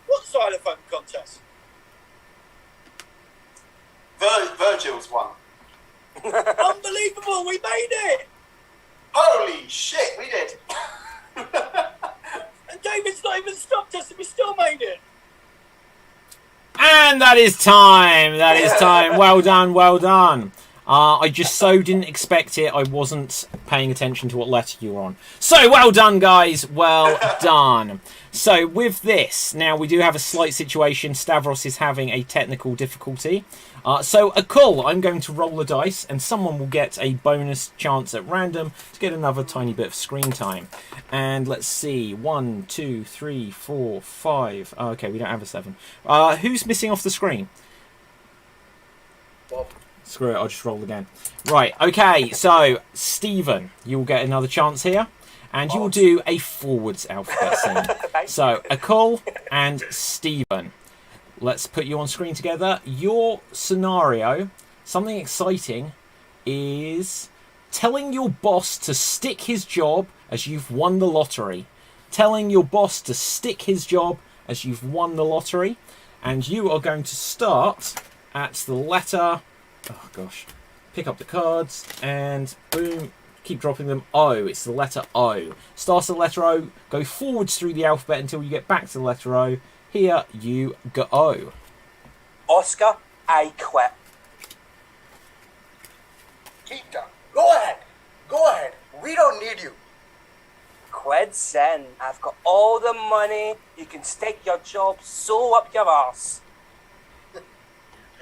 What xylophone contest? Virgil's one. Unbelievable, we made it! Holy shit, we did. And David's not even stopped us and we still made it. And that is time. That is time. Well done, well done. I just so didn't expect it. I wasn't paying attention to what letter you were on. So, well done, guys. Well done. So, with this, now we do have a slight situation. Stavros is having a technical difficulty. So, Akul, I'm going to roll the dice, and someone will get a bonus chance at random to get another tiny bit of screen time. And let's see, 1, 2, 3, 4, 5. Oh, okay, we don't have a 7. Who's missing off the screen? Bob. Screw it, I'll just roll again. Right, okay, so, Stephen, you will get another chance here. And you will do a forwards alphabet scene. So, Akul and Stephen. Let's put you on screen together. Your scenario, something exciting, is telling your boss to stick his job as you've won the lottery. Telling your boss to stick his job as you've won the lottery. And you are going to start at the letter... Oh, gosh. Pick up the cards and boom. Keep dropping them. O. It's the letter O. Start at the letter O. Go forwards through the alphabet until you get back to the letter O. Here you go. Oscar, I quit. Keita, go ahead. Go ahead. We don't need you. Quid sin. I've got all the money. You can stick your job so up your arse.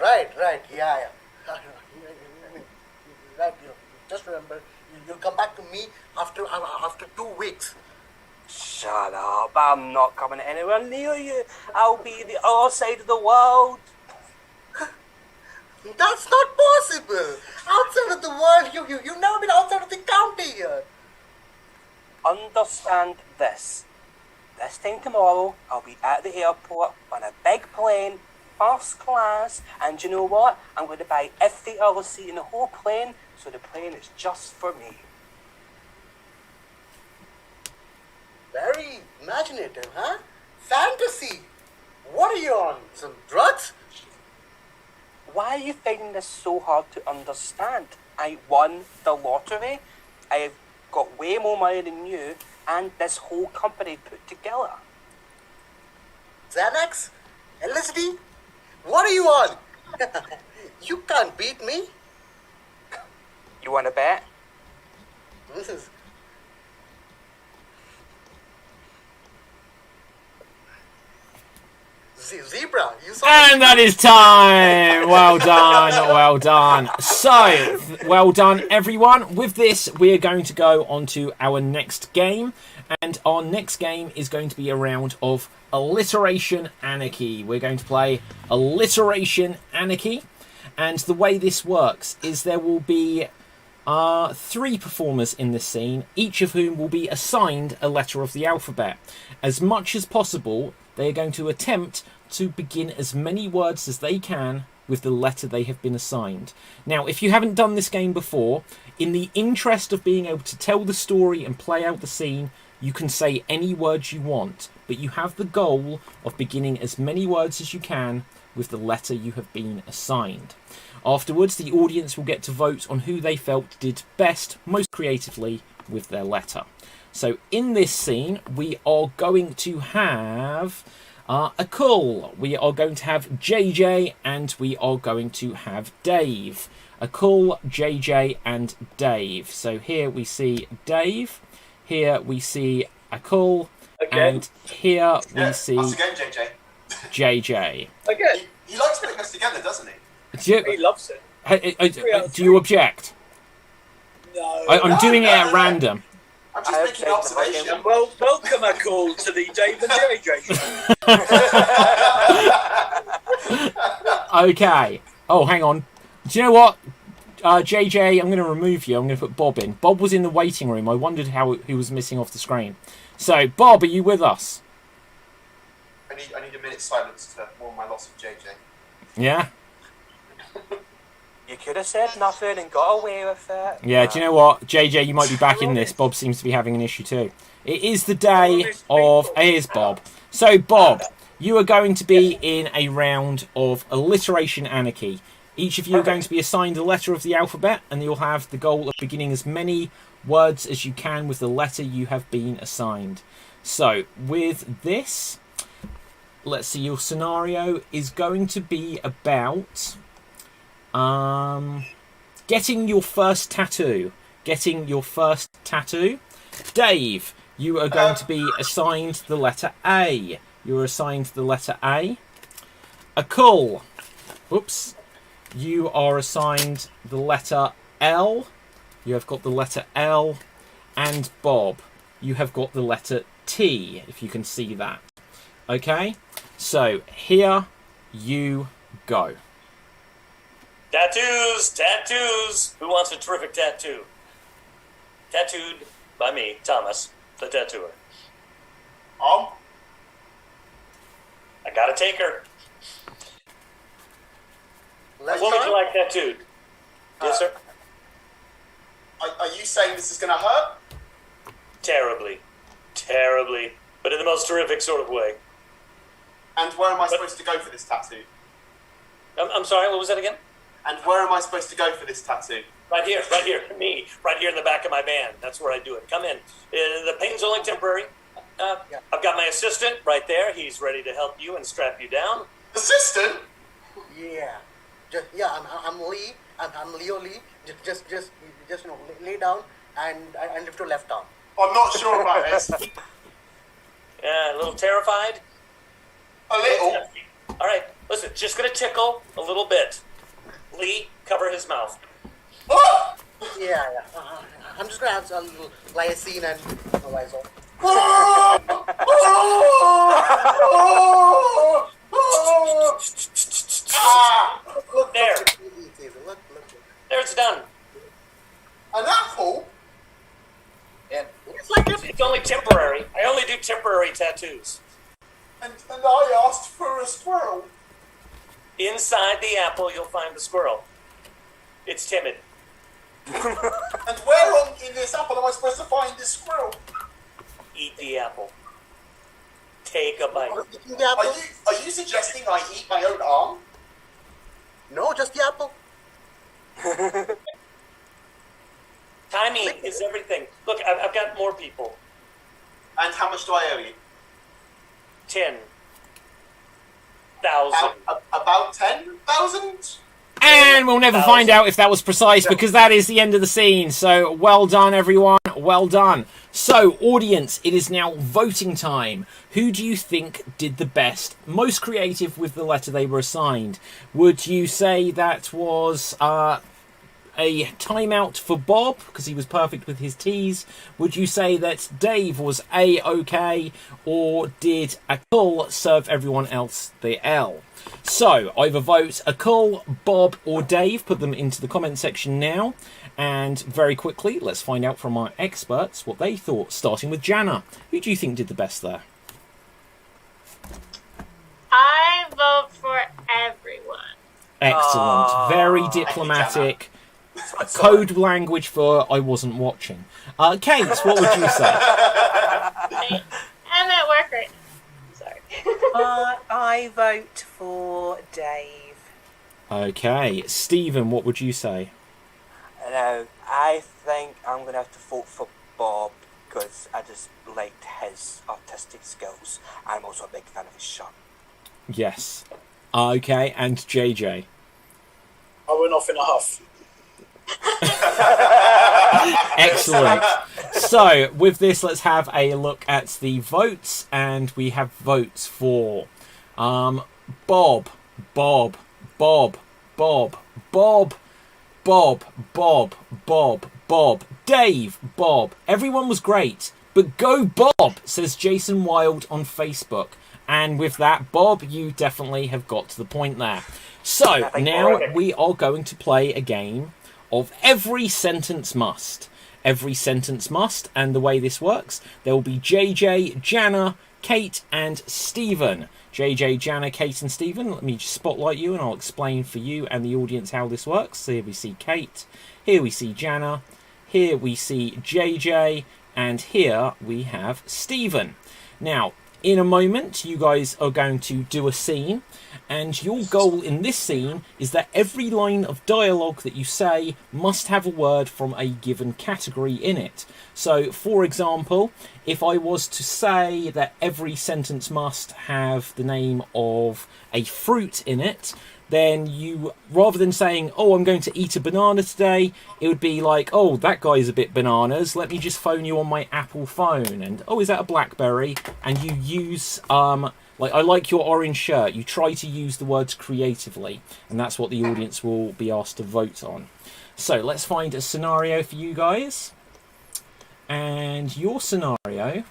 Right, yeah. Right, just remember, you'll come back to me after 2 weeks. Shut up. I'm not coming anywhere near you. I'll be the other side of the world. That's not possible. Outside of the world, you've never been outside of the county here. Understand this. This time tomorrow, I'll be at the airport on a big plane, first class, and you know what? I'm going to buy every other seat in the whole plane, so the plane is just for me. Very imaginative, huh? Fantasy. What are you on? Some drugs? Why are you finding this so hard to understand? I won the lottery. I've got way more money than you and this whole company put together. Xanax? LSD? What are you on? You can't beat me. You want to bet? This is... Zebra, you saw... And that is time! Well done, well done. So, well done everyone. With this, we are going to go on to our next game. And our next game is going to be a round of Alliteration Anarchy. We're going to play Alliteration Anarchy. And the way this works is there will be 3 performers in this scene, each of whom will be assigned a letter of the alphabet. As much as possible, they are going to attempt to begin as many words as they can with the letter they have been assigned. Now, if you haven't done this game before, in the interest of being able to tell the story and play out the scene, you can say any words you want, but you have the goal of beginning as many words as you can with the letter you have been assigned. Afterwards, the audience will get to vote on who they felt did best, most creatively, with their letter. So in this scene, we are going to have Akul, we are going to have JJ, and we are going to have Dave. Akul, JJ, and Dave. So here we see Dave, here we see Akul, and here we see Us again, JJ. JJ. Again, He likes putting us together, doesn't he? he loves it. Do you object? No. I'm doing it at random. I'm just making an observation. Well, welcome, I call to the Dave and JJ show. Okay. Oh, hang on. Do you know what? JJ, I'm going to remove you. I'm going to put Bob in. Bob was in the waiting room. I wondered how he was missing off the screen. So, Bob, are you with us? I need a minute's silence to mourn my loss of JJ. Yeah? You could have said nothing and got away with it. Yeah, do you know what? JJ, you might be back in this. Bob seems to be having an issue too. It is the day of... Here's Bob. So, Bob, you are going to be in a round of Alliteration Anarchy. Each of you are going to be assigned a letter of the alphabet, and you'll have the goal of beginning as many words as you can with the letter you have been assigned. So, with this, let's see, your scenario is going to be about... getting your first tattoo. Getting your first tattoo. Dave, you are going to be assigned the letter A. You're assigned the letter A. Akul. Oops. you are assigned the letter L. You have got the letter L. And Bob, you have got the letter T, if you can see that. Okay? So, here you go. Tattoos, tattoos. Who wants a terrific tattoo? Tattooed by me, Thomas, the tattooer. I got a taker. Let's What would try. you like tattooed? Yes, sir. Are you saying this is going to hurt? Terribly. Terribly. But in the most terrific sort of way. And where am I supposed to go for this tattoo? I'm sorry, what was that again? And where am I supposed to go for this tattoo? Right here, me. Right here in the back of my van. That's where I do it. Come in. The pain's only temporary. I've got my assistant right there. He's ready to help you and strap you down. Assistant? Yeah. I'm Lee. I'm Leo Lee. Just lay down and lift your left arm. I'm not sure about this. Yeah, a little terrified? A little. All right, listen, just gonna tickle a little bit. Lee, cover his mouth. Ah! Yeah. I'm just gonna have a little lysine and Lysol. Ah! Look, There. Look. There, it's done. An apple? It's only temporary. I only do temporary tattoos. And I asked for a squirrel. Inside the apple, you'll find the squirrel. It's timid. And where in this apple am I supposed to find this squirrel? Eat the apple. Take a bite. The apple? Are you suggesting I eat my own arm? No, just the apple. Timing is everything. Look, I've got more people. And how much do I owe you? 10,000. About 10,000? And we'll never find out if that was precise because that is the end of the scene. So well done, everyone. Well done. So, audience, it is now voting time. Who do you think did the best, most creative with the letter they were assigned? Would you say that was a timeout for Bob because he was perfect with his T's? Would you say that Dave was A-OK, or did Akul serve everyone else the L? So, either vote Akul, Bob, or Dave. Put them into the comment section now. And very quickly, let's find out from our experts what they thought, starting with Jana. Who do you think did the best there? I vote for everyone. Excellent. Very diplomatic. Code language for I wasn't watching. Kate, what would you say? I'm at work right now. Sorry. I vote for Dave. Okay. Stephen, what would you say? Now, I think I'm going to have to vote for Bob because I just liked his artistic skills. I'm also a big fan of his shirt. Yes. Okay, and JJ. I went off in a huff. Excellent. So, with this, let's have a look at the votes, and we have votes for Bob, Bob, Bob, Bob, Bob, Bob, Bob, Dave, Bob. Everyone was great, but go Bob, says Jason Wild on Facebook. And with that, Bob, you definitely have got to the point there. So, now we are going to play a game of Every Sentence Must. Every Sentence Must, and the way this works, there will be JJ, Jana, Kate, and Stephen. JJ, Jana, Kate, and Stephen. Let me just spotlight you, and I'll explain for you and the audience how this works. So here we see Kate, here we see Jana, here we see JJ, and here we have Stephen. Now, in a moment, you guys are going to do a scene, and your goal in this scene is that every line of dialogue that you say must have a word from a given category in it. So, for example, if I was to say that every sentence must have the name of a fruit in it, then you, rather than saying, oh, I'm going to eat a banana today, it would be like, oh, that guy's a bit bananas, let me just phone you on my Apple phone, and oh, is that a blackberry? And you use Like, I like your orange shirt. You try to use the words creatively, and that's what the audience will be asked to vote on. So let's find a scenario for you guys. And your scenario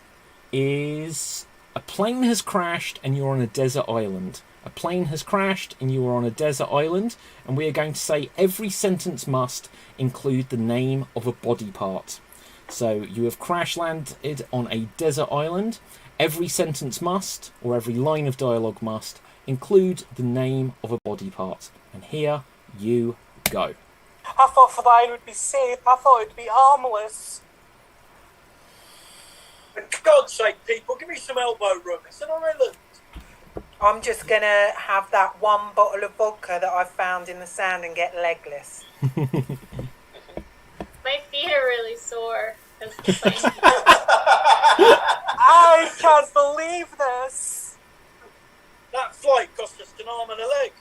is a plane has crashed and you're on a desert island. A plane has crashed and you are on a desert island, and we are going to say every sentence must include the name of a body part. So you have crash landed on a desert island. Every sentence must, or every line of dialogue must, include the name of a body part. And here you go. I thought flying would be safe. I thought it'd be harmless. For God's sake, people, give me some elbow room. It's an island. I'm just going to have that one bottle of vodka that I found in the sand and get legless. My feet are really sore. 'Cause the plane- I can't believe this. That flight cost us an arm and a leg.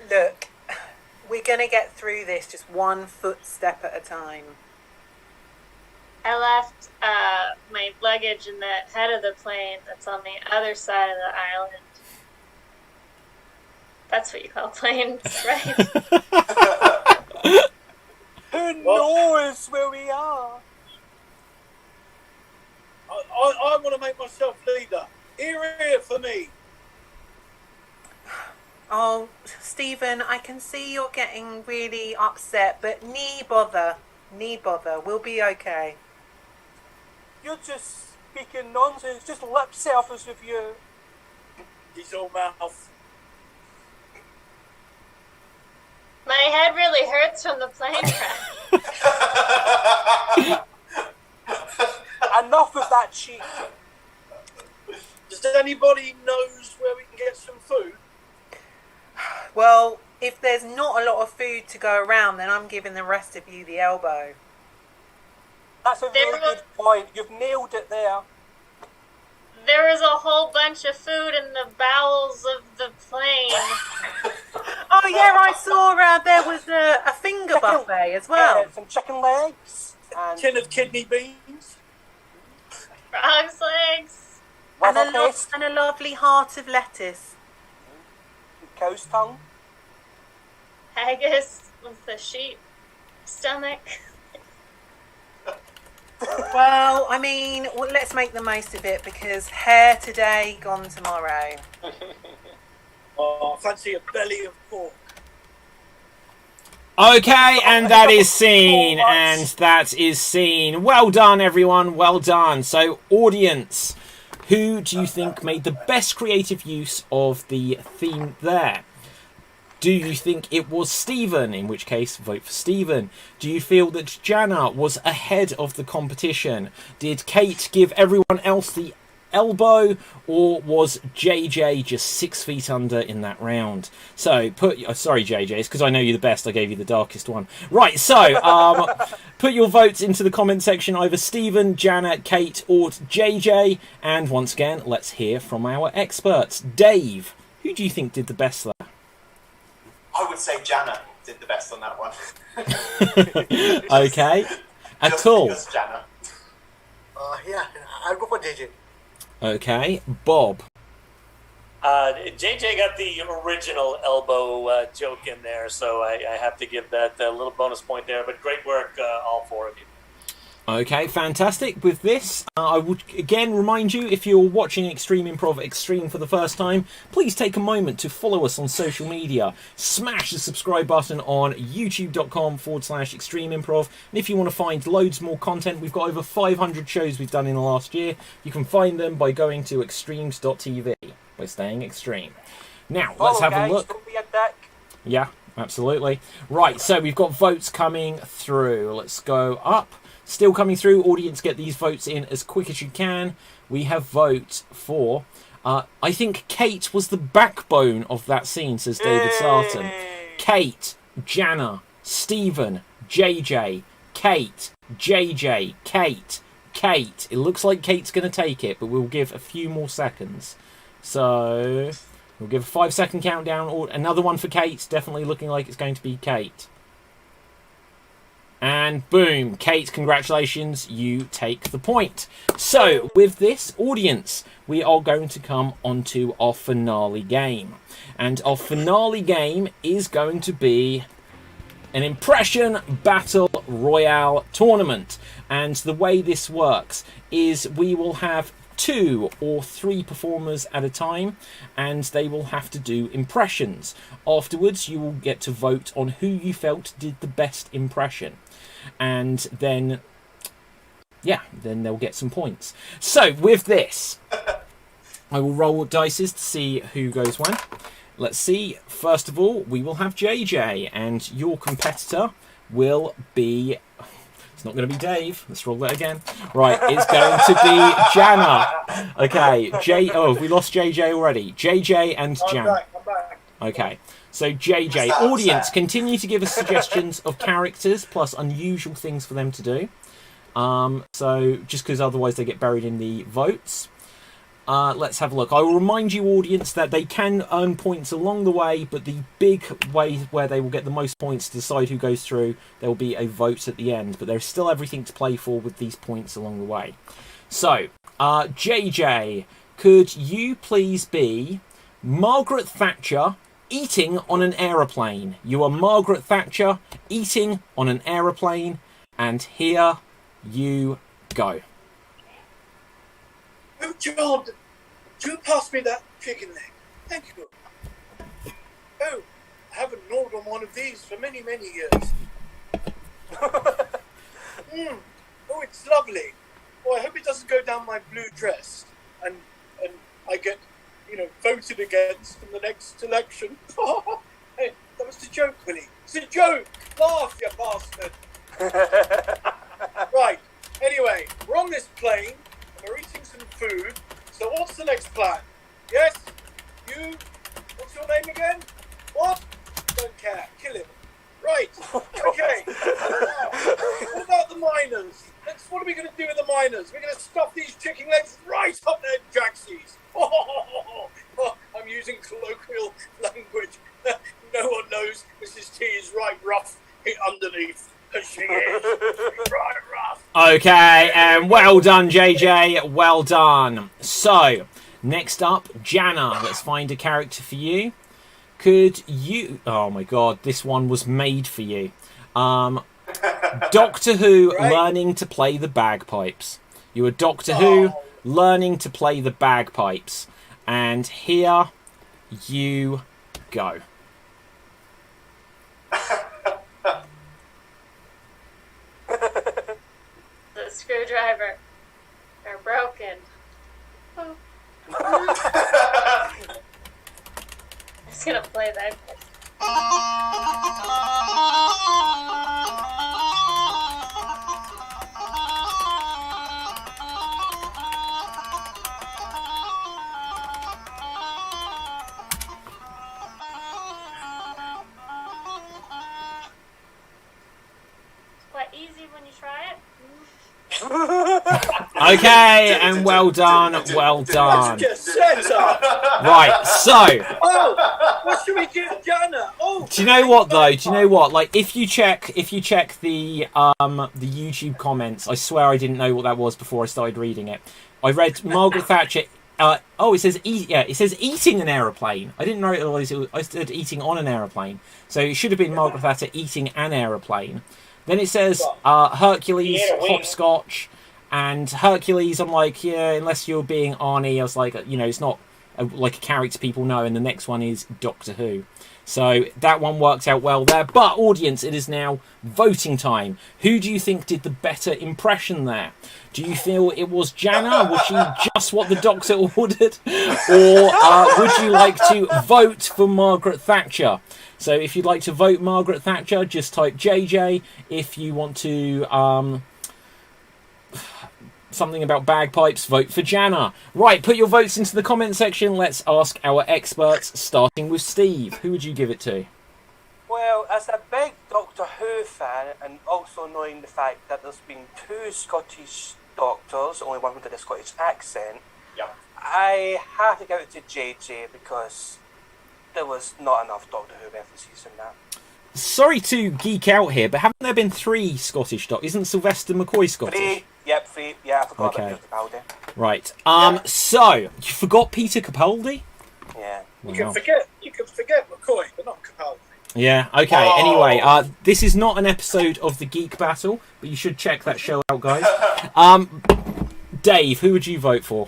Look, we're going to get through this just one footstep at a time. I left my luggage in the head of the plane that's on the other side of the island. That's what you call planes, right? Who knows where we are? I want to make myself leader. Here for me. Oh, Stephen, I can see you're getting really upset, but need bother. We'll be okay. You're just speaking nonsense, just lip service with you. He's all mouth. My head really hurts from the plane crash. Enough of that cheek. Does anybody knows where we can get some food? Well, if there's not a lot of food to go around, then I'm giving the rest of you the elbow. That's a really good point. You've nailed it there. There was a whole bunch of food in the bowels of the plane. Oh yeah, I saw there was a finger buffet as well. Some chicken legs. And Tin of kidney beans. Frog's legs. And rubber paste. and a lovely heart of lettuce. Cow's tongue. Haggis with the sheep stomach. Well, I mean, let's make the most of it, because hair today, gone tomorrow. Oh, I fancy a belly of pork. Okay, and that is scene, and that is scene. Well done, everyone, well done. So, audience, who do you think made the best creative use of the theme there? Do you think it was Stephen? In which case, vote for Stephen. Do you feel that Jana was ahead of the competition? Did Kate give everyone else the elbow, or was JJ just 6 feet under in that round? So sorry JJ, it's because I know you the best, I gave you the darkest one. Right, so put your votes into the comment section, either Stephen, Jana, Kate or JJ, and once again let's hear from our experts. Dave, who do you think did the best there? I would say Jana did the best on that one. Okay. Just Atul. because Jana. Yeah, I'll go for JJ. Okay. Bob. JJ got the original elbow joke in there, so I have to give that a little bonus point there. But great work, all four of you. Okay, fantastic. With this, I would again remind you, if you're watching Extreme Improv Extreme for the first time, please take a moment to follow us on social media. Smash the subscribe button on youtube.com/Extreme Improv. And if you want to find loads more content, we've got over 500 shows we've done in the last year. You can find them by going to extremes.tv, by staying extreme. Now, let's have a look. Don't be a dick. Yeah, absolutely. Right, so we've got votes coming through. Let's go up. Still coming through. Audience, get these votes in as quick as you can. We have vote for... I think Kate was the backbone of that scene, says David Sarton. Kate, Jana, Stephen, JJ, Kate, JJ, Kate, Kate. It looks like Kate's going to take it, but we'll give a few more seconds. So, we'll give a 5-second countdown. Or another one for Kate. Definitely looking like it's going to be Kate. And boom, Kate, congratulations, you take the point. So, with this, audience, we are going to come onto our finale game. And our finale game is going to be an impression battle royale tournament. And the way this works is we will have 2 or 3 performers at a time, and they will have to do impressions. Afterwards, you will get to vote on who you felt did the best impression. And then, yeah, then they'll get some points. So, with this, I will roll dices to see who goes when. Let's see. First of all, we will have JJ, and your competitor will be... It's not going to be Dave. Let's roll that again. Right, it's going to be Jana. Okay, Oh, we lost JJ already. JJ and Jana. I'm back. Okay, so JJ, audience, continue to give us suggestions of characters plus unusual things for them to do. So just because otherwise they get buried in the votes. Let's have a look. I will remind you, audience, that they can earn points along the way, but the big way where they will get the most points to decide who goes through, there will be a vote at the end. But there's still everything to play for with these points along the way. So, JJ, could you please be Margaret Thatcher eating on an aeroplane? You are Margaret Thatcher eating on an aeroplane, and here you go. Oh, John, do pass me that chicken leg. Thank you. Oh, I haven't gnawed on one of these for many, many years. Oh, it's lovely. Oh, I hope it doesn't go down my blue dress and I get, voted against in the next election. Hey, that was a joke, Willie. It's a joke. Laugh, you bastard. Right. Anyway, we're on this plane. We're eating some food. So what's the next plan? Yes? You? What's your name again? What? Don't care. Kill him. Right. Okay. Now, what about the miners? What are we going to do with the miners? We're going to stuff these chicken legs right up their jacksies. I'm using colloquial language. No one knows Mrs. T is right rough underneath. She is right rough. Okay, and well done, JJ. Well done. So, next up, Jana. Let's find a character for you. Could you... Oh, my God. This one was made for you. Doctor Who learning to play the bagpipes. You are Doctor Who learning to play the bagpipes. And here you go. The screwdriver. They're broken. I'm just gonna play that. Easy when you try it. Okay, and well done, well done. Right, so. Oh, what should we give Jana? Oh. Do you know what though? Do you know what? Like, if you check the YouTube comments, I swear I didn't know what that was before I started reading it. I read Margaret Thatcher. It says it says eating an aeroplane. I didn't realise I said eating on an aeroplane. So it should have been Margaret Thatcher eating an aeroplane. Then it says Hercules, hopscotch, and Hercules. I'm like, yeah, unless you're being Arnie, I was like, it's not like a character people know. And the next one is Doctor Who. So that one works out well there. But audience, it is now voting time. Who do you think did the better impression there? Do you feel it was Jana? Was she just what the Doctor ordered? Or would you like to vote for Margaret Thatcher? So if you'd like to vote Margaret Thatcher, just type JJ. If you want to something about bagpipes, vote for Jana. Right, put your votes into the comment section. Let's ask our experts, starting with Steve. Who would you give it to? Well, as a big Doctor Who fan, and also knowing the fact that there's been 2 Scottish doctors, only one with a Scottish accent, I have to give it to JJ because there was not enough Doctor Who references in that. sorry to geek out here, but haven't there been 3 Scottish doctors? Isn't Sylvester McCoy Scottish? 3. Yep, 3. Yeah, I forgot Okay. about Peter Capaldi. Right. So you forgot Peter Capaldi? Yeah. You can forget McCoy, but not Capaldi. Yeah. Okay. Oh. Anyway, this is not an episode of the Geek Battle, but you should check that show out, guys. Dave, who would you vote for?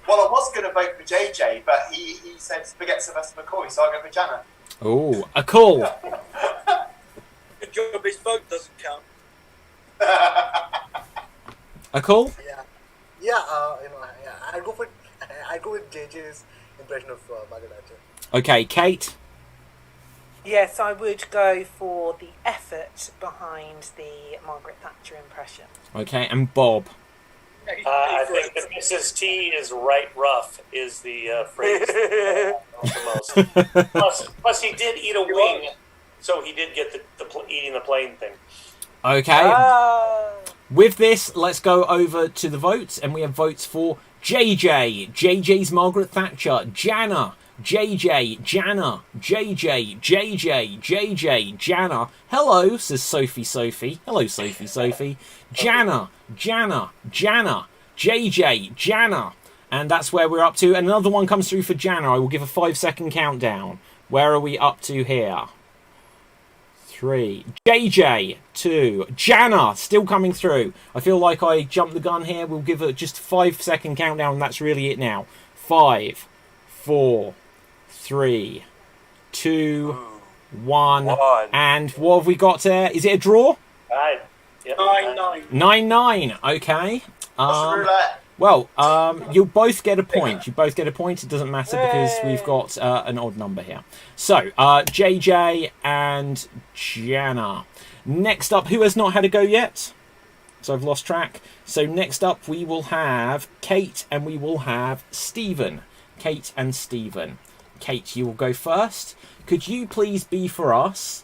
Well, I was going to vote for JJ, but he said forget Sylvester McCoy, so I'll go for Jana. Oh, a call. Good job his vote doesn't count. A call. Yeah. I'll go with JJ's impression of Margaret Thatcher. Okay, Kate. Yes, I would go for the effort behind the Margaret Thatcher impression. Okay, and Bob. I think that Mrs. T is right rough is the phrase the most. Plus, he did eat a wing, so he did get the eating the plane thing. Okay. With this, let's go over to the votes, and we have votes for JJ. JJ's Margaret Thatcher. Jana. JJ. Jana. JJ. Jana. Hello, says Sophie. Hello, Sophie. Jana. JJ. Jana. And that's where we're up to. And another one comes through for Jana. I will give a 5-second countdown. Where are we up to here? 3. JJ. 2. Jana. Still coming through. I feel like I jumped the gun here. We'll give it just a 5-second countdown. And that's really it now. 5, 4, 3, 2, 1. And what have we got there? Is it a draw? 9-9. 9-9. Okay. Well, you'll both get a point. You both get a point. It doesn't matter because we've got an odd number here. So, JJ and Jana. Next up, who has not had a go yet? So I've lost track. So next up, we will have Kate and we will have Stephen. Kate and Stephen. Kate, you will go first. Could you please be for us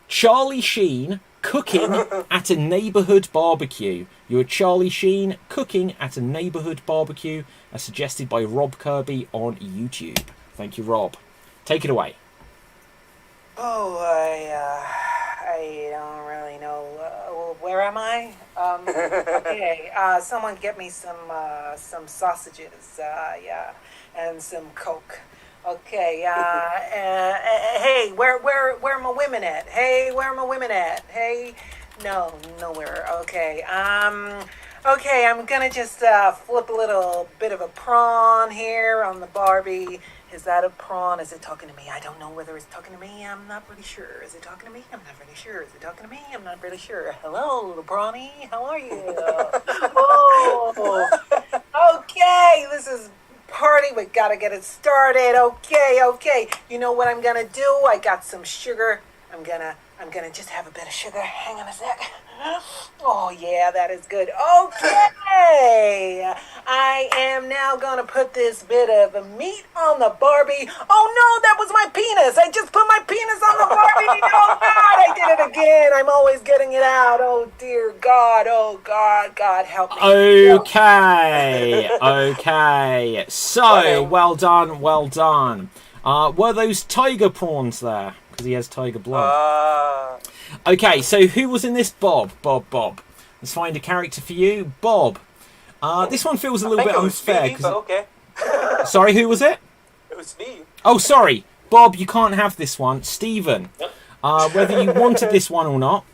Charlie Sheen cooking at a neighbourhood barbecue? You're Charlie Sheen cooking at a neighbourhood barbecue, as suggested by Rob Kirby on YouTube. Thank you, Rob. Take it away. Oh, I don't really know. Where am I? Okay. Someone get me some sausages. Yeah, and some Coke. Okay. Hey, where are my women at? Hey, where are my women at? Hey, no, nowhere. Okay. Okay. I'm gonna just flip a little bit of a prawn here on the Barbie. Is that a prawn? Is it talking to me? I don't know whether it's talking to me. I'm not really sure. Is it talking to me? I'm not really sure. Is it talking to me? I'm not really sure. Hello, little prawnie. How are you? Oh, okay. This is party. We gotta get it started. Okay. You know what I'm gonna do? I got some sugar. I'm gonna just have a bit of sugar. Hang on a sec. Oh yeah, that is good. Okay, I am now gonna put this bit of meat on the Barbie. Oh no, that was my penis. I just put my penis on the Barbie. Oh God, I did it again. I'm always getting it out. Oh dear God. Oh God, God help me. Okay. So, well done. Were those tiger prawns there? Because he has tiger blood. Okay, so who was in this? Bob. Let's find a character for you. Bob. This one feels a little bit unfair. Okay. Sorry, who was it? It was me. Oh, sorry. Bob, you can't have this one. Stephen. Whether you wanted this one or not.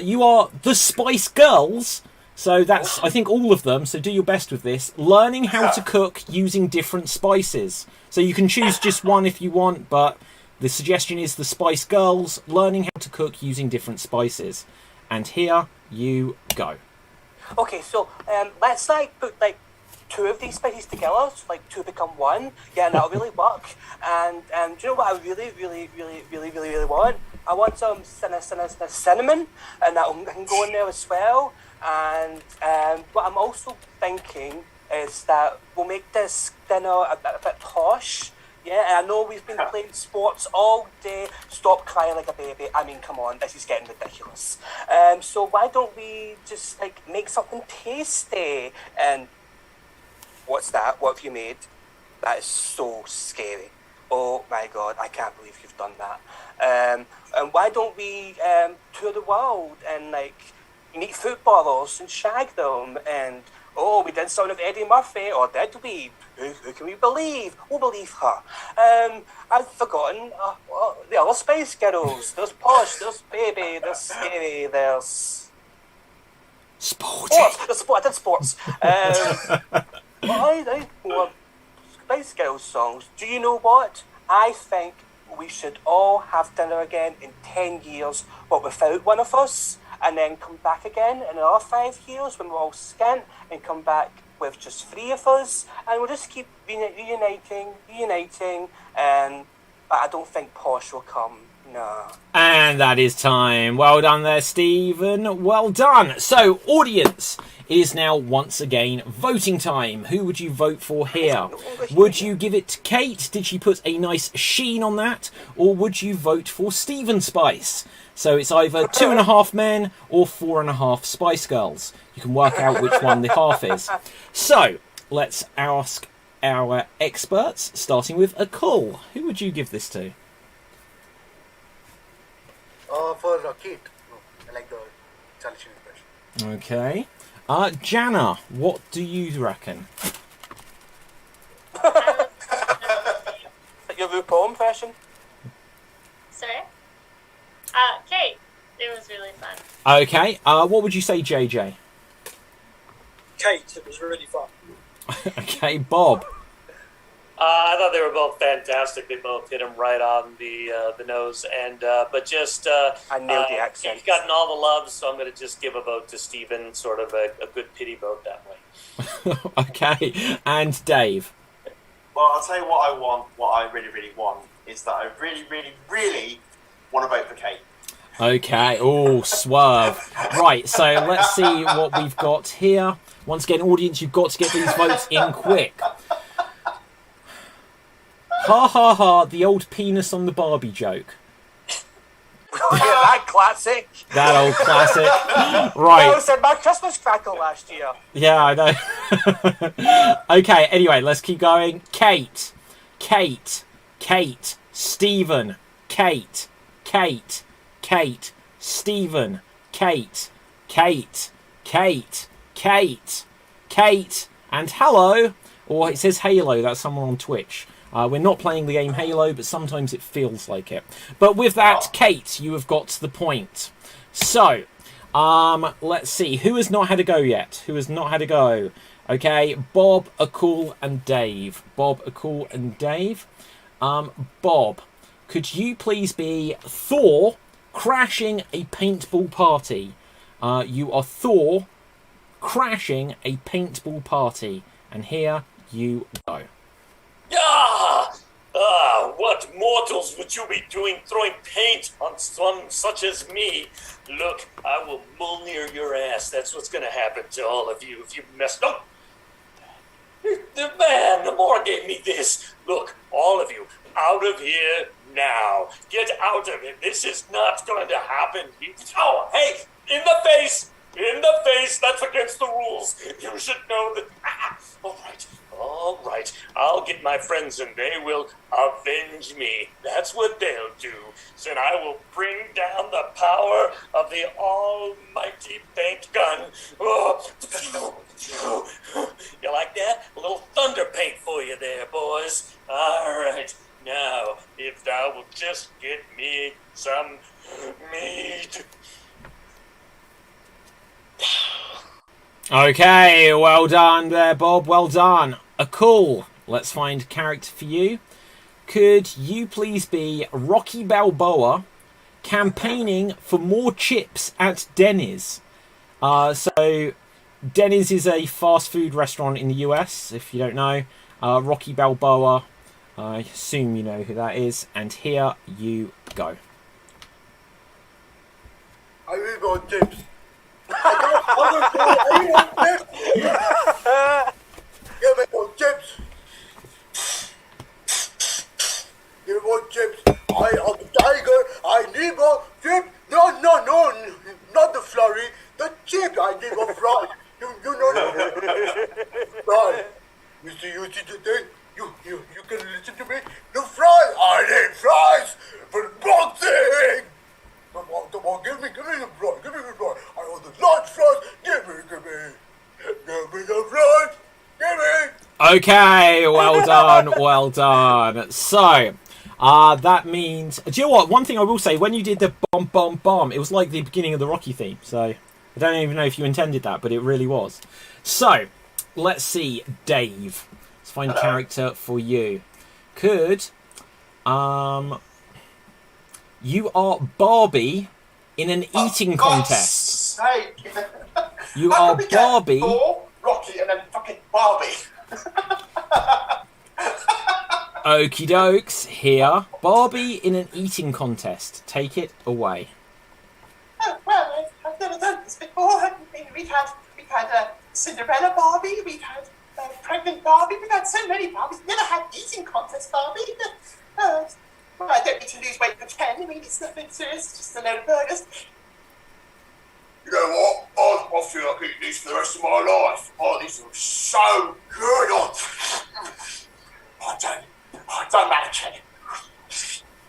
You are the Spice Girls. So that's, I think, all of them. So do your best with this. Learning how to cook using different spices. So you can choose just one if you want, but the suggestion is the Spice Girls learning how to cook using different spices. And here you go. Okay, so let's put 2 of these spices together, so 2 become 1. Yeah, and that'll really work. And do you know what I really want? I want some cinnamon, and that can go in there as well. And what I'm also thinking is that we'll make this dinner a bit posh. Yeah, and I know we've been playing sports all day. Stop crying like a baby. I mean, come on, this is getting ridiculous. So why don't we just make something tasty? And what's that? What have you made? That is so scary. Oh my God, I can't believe you've done that. And why don't we tour the world and like meet footballers and shag them? And oh, we did something with Eddie Murphy, or did we? Who can we believe? We'll believe her. I've forgotten the other Spice Girls. There's Posh, there's Baby, there's Scary, there's Sporty. I did sports. I love Spice Girls songs. Do you know what? I think we should all have dinner again in 10 years, but without one of us, and then come back again in another 5 years when we're all skint, and come back with just 3 of us, and we'll just keep reuniting, but I don't think Posh will come. No. And that is time. Well done there, Stephen. Well done. So, audience, it is now once again voting time. Who would you vote for here? Would you give it to Kate? Did she put a nice sheen on that? Or would you vote for Stephen Spice? So it's either 2.5 men or 4.5 Spice Girls. You can work out which one the half is. So, let's ask our experts, starting with Akul. Who would you give this to? For Kate. No, I like the Charlie Sheen impression. Okay. Jana, what do you reckon? Your RuPaul impression? Sorry? Kate. It was really fun. Okay. What would you say, JJ? Kate, it was really fun. Okay, Bob. I thought they were both fantastic. They both hit him right on the nose, and but just I nailed the accent. He's gotten all the love, so I'm going to just give a vote to Stephen, sort of a good pity vote that way. Okay, and Dave. Well, I'll tell you what I want. What I really, really want is that I really, really, really want to vote for Kate. Okay, oh, swerve. Right, so let's see what we've got here. Once again, audience, you've got to get these votes in quick. Ha ha ha, the old penis on the Barbie joke. Yeah, that classic. That old classic. I Right. said my Christmas crackle last year. Yeah, I know. Okay, anyway, let's keep going. Kate. Stephen. Kate. Stephen. Kate. And hello. Or it says Halo, that's someone on Twitch. We're not playing the game Halo, but sometimes it feels like it. But with that, Kate, you have got the point. So, let's see. Who has not had a go yet? Okay, Bob, Akul, and Dave. Bob, could you please be Thor crashing a paintball party? You are Thor crashing a paintball party. And here you go. What mortals would you be doing throwing paint on some such as me? Look, I will Mjolnir your ass. That's what's going to happen to all of you if you mess up. The man, Namor gave me this. Look, all of you, out of here now. Get out of it. This is not going to happen. Oh, hey, in the face. That's against the rules. You should know that. All right. I'll get my friends and they will avenge me. That's what they'll do. So I will bring down the power of the almighty paint gun. Oh. You like that? A little thunder paint for you there, boys. All right. Now, if thou will just get me some meat. Okay, well done there, Bob. Well done. Akul, let's find a character for you. Could you please be Rocky Balboa campaigning for more chips at Denny's? So, Denny's is a fast food restaurant in the US, if you don't know. Rocky Balboa, I assume you know who that is. And here you go. I will go chips. I give me more chips. Give me more chips. I am a tiger. I need more chips. No, not the flurry. The chips. I need more fries. You know that. Fries. You see today? You can listen to me. No fries. I need fries for boxing. Come on, give me the fries. Give me the fries. I want the large fries. Give me the fries. Give me. Okay, well done. So, that means... Do you know what? One thing I will say, when you did the bomb, bomb, bomb, it was like the beginning of the Rocky theme. So, I don't even know if you intended that, but it really was. So, let's see. Dave. Let's find a character for you. You are Barbie in an eating contest. Sake. You How are can we get Barbie... Thor, Rocky, and then fucking Barbie. Okie dokes, here. Barbie in an eating contest. Take it away. Oh, well, I've never done this before. I mean, we've had Cinderella Barbie, we've had pregnant Barbie, we've had so many Barbies. We've never had eating contest Barbie. Well, I don't need to lose weight for 10. I mean, it's nothing serious, it's just a load of burgers. You know what? I feel like eating these for the rest of my life. Oh, these are so good. I don't matter, Ken.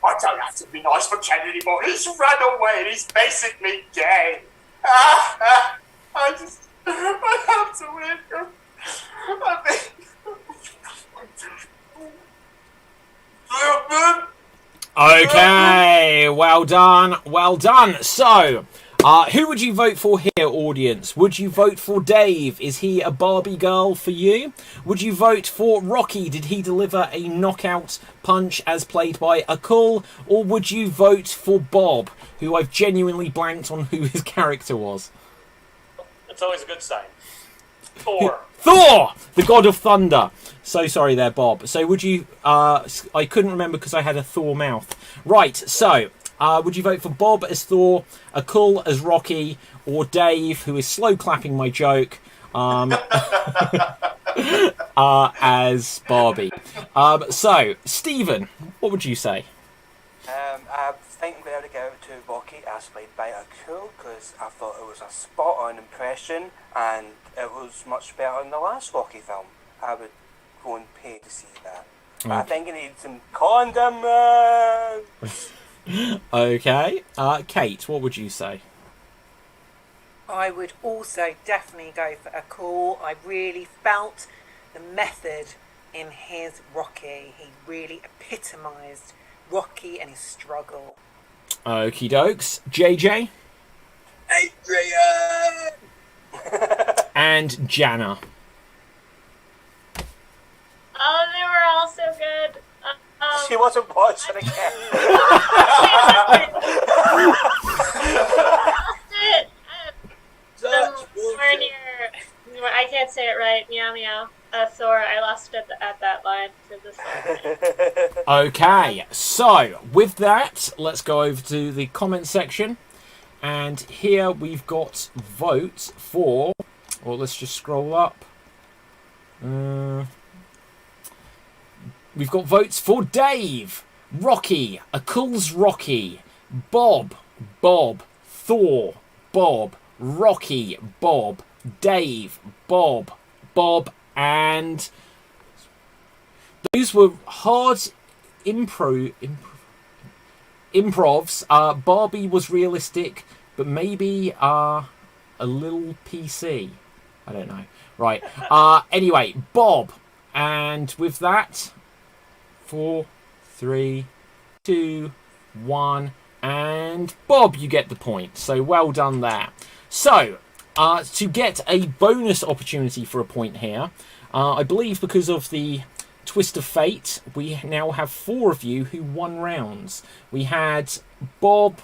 I don't have to be nice for Ken anymore. He's run away and he's basically gay. I have to win. Okay, well done, well done. So, who would you vote for here, audience? Would you vote for Dave? Is he a Barbie girl for you? Would you vote for Rocky? Did he deliver a knockout punch as played by Akul? Or would you vote for Bob, who I've genuinely blanked on who his character was? It's always a good sign. Thor. Thor, the god of thunder. So sorry there, Bob. So would you... I couldn't remember because I had a Thor mouth. Right, so... would you vote for Bob as Thor, Akul as Rocky, or Dave, who is slow clapping my joke, as Barbie? So, Stephen, what would you say? I think I'm going to go to Rocky as played by Akul because I thought it was a spot-on impression and it was much better than the last Rocky film. I would go and pay to see that. But I think I need some condom. Okay. Kate, what would you say? I would also definitely go for a call. I really felt the method in his Rocky. He really epitomised Rocky and his struggle. Okie dokes. JJ? Adrian! And Jana. Oh, they were all so good. She wasn't watching again. I can't say it right. Meow meow. Thor. I lost it at that line for this one. Okay, so with that, let's go over to the comment section. And here we've got votes for... Or let's just scroll up. We've got votes for Dave, Rocky, Akul's Rocky, Bob, Thor, Bob, Rocky, Bob, Dave, Bob, and those were hard improvs. Barbie was realistic, but maybe a little PC. I don't know. Right. Anyway, Bob, and with that, 4, 3, 2, 1, and Bob, you get the point. So well done there. So, to get a bonus opportunity for a point here, I believe because of the twist of fate, we now have 4 of you who won rounds. We had Bob,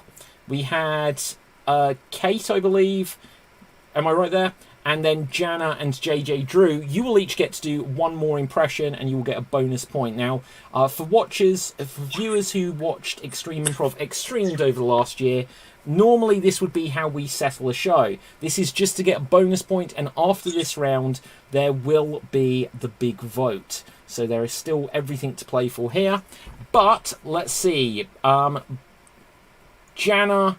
we had Kate, I believe. Am I right there? And then Jana and JJ Drew, you will each get to do 1 more impression and you will get a bonus point. Now, for viewers who watched Extreme Improv Xstreamed over the last year, normally this would be how we settle a show. This is just to get a bonus point, and after this round, there will be the big vote. So there is still everything to play for here. But, let's see. Jana,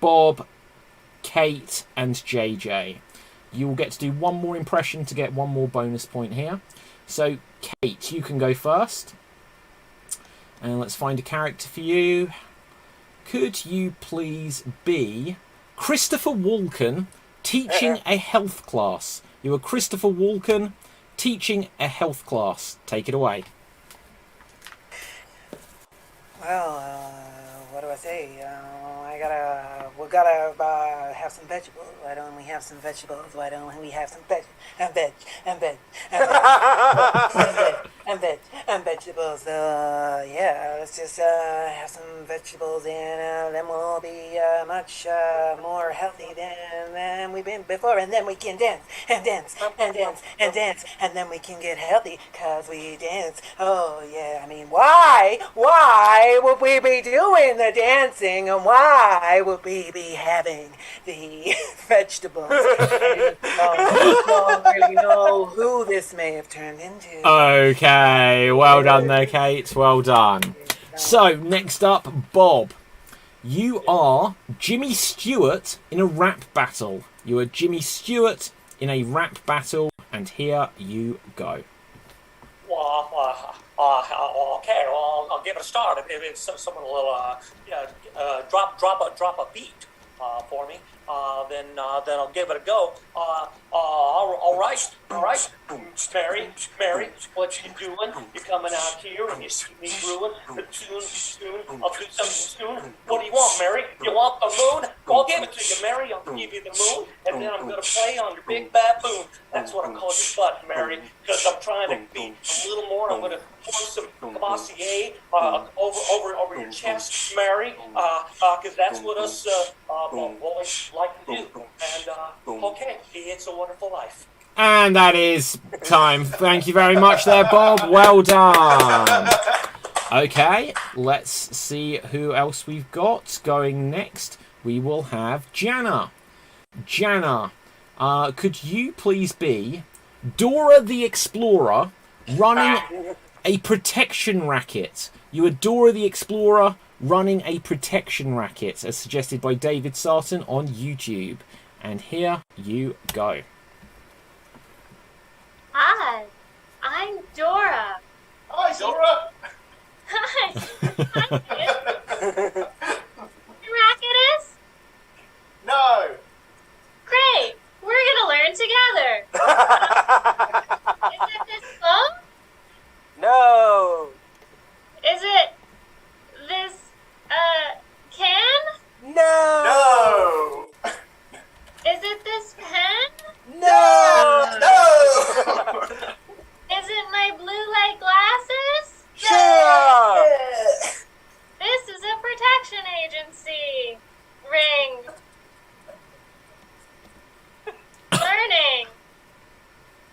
Bob, Kate, and JJ. You will get to do 1 more impression to get 1 more bonus point here. So, Kate, you can go first. And let's find a character for you. Could you please be Christopher Walken teaching a health class? You are Christopher Walken teaching a health class. Take it away. Well, what do I say? We gotta have some vegetables. Why don't we have some vegetables? Why don't we have some vegetables? Yeah, let's just have some vegetables, and then we'll be much more healthy than we've been before. And then we can dance and dance and dance and dance, and then we can get healthy because we dance. Oh yeah, I mean, why would we be doing the dancing, and why would we be having the vegetables? I don't really know who this may have turned into. Okay, well done there, Kate. Well done. So, next up, Bob. You are Jimmy Stewart in a rap battle. You are Jimmy Stewart in a rap battle, and here you go. Okay, well, I'll give it a start. If someone will drop a beat for me, then I'll give it a go. All right, Mary, what you doing? You coming out here and you see me brewing the soon. I'll do something soon. What do you want, Mary? You want the moon? Well, I'll give it to you, Mary. I'll give you the moon, and then I'm gonna play on your big baboon. That's what I call your butt, Mary, because I'm trying to be a little more. I'm gonna pour some Cavassier over your chest, Mary, because that's what us boys like to do. And okay, it's a wonderful life. And that is time. Thank you very much there, Bob. Well done. Okay, let's see who else we've got. Going next, we will have Jana. Jana, could you please be Dora the Explorer running a protection racket? You are Dora the Explorer running a protection racket, as suggested by David Sarton on YouTube. And here you go. Hi, I'm Dora. Hi, Dora. Hi. Hi, racket is? No. Great. We're gonna learn together. Is it this phone? No. Is it this can? No. No. Is it this pen? No. No. Is it my blue light glasses? Yeah. This is a protection agency ring. Learning.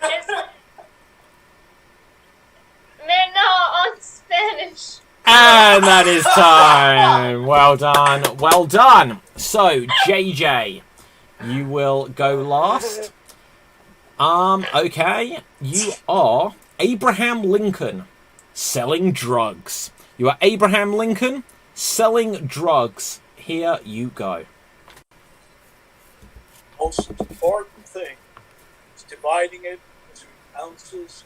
It's no on Spanish. And that is time. Well done. Well done. So, JJ, you will go last. Okay. You are Abraham Lincoln selling drugs. You are Abraham Lincoln selling drugs. Here you go. Most important thing is dividing it into ounces,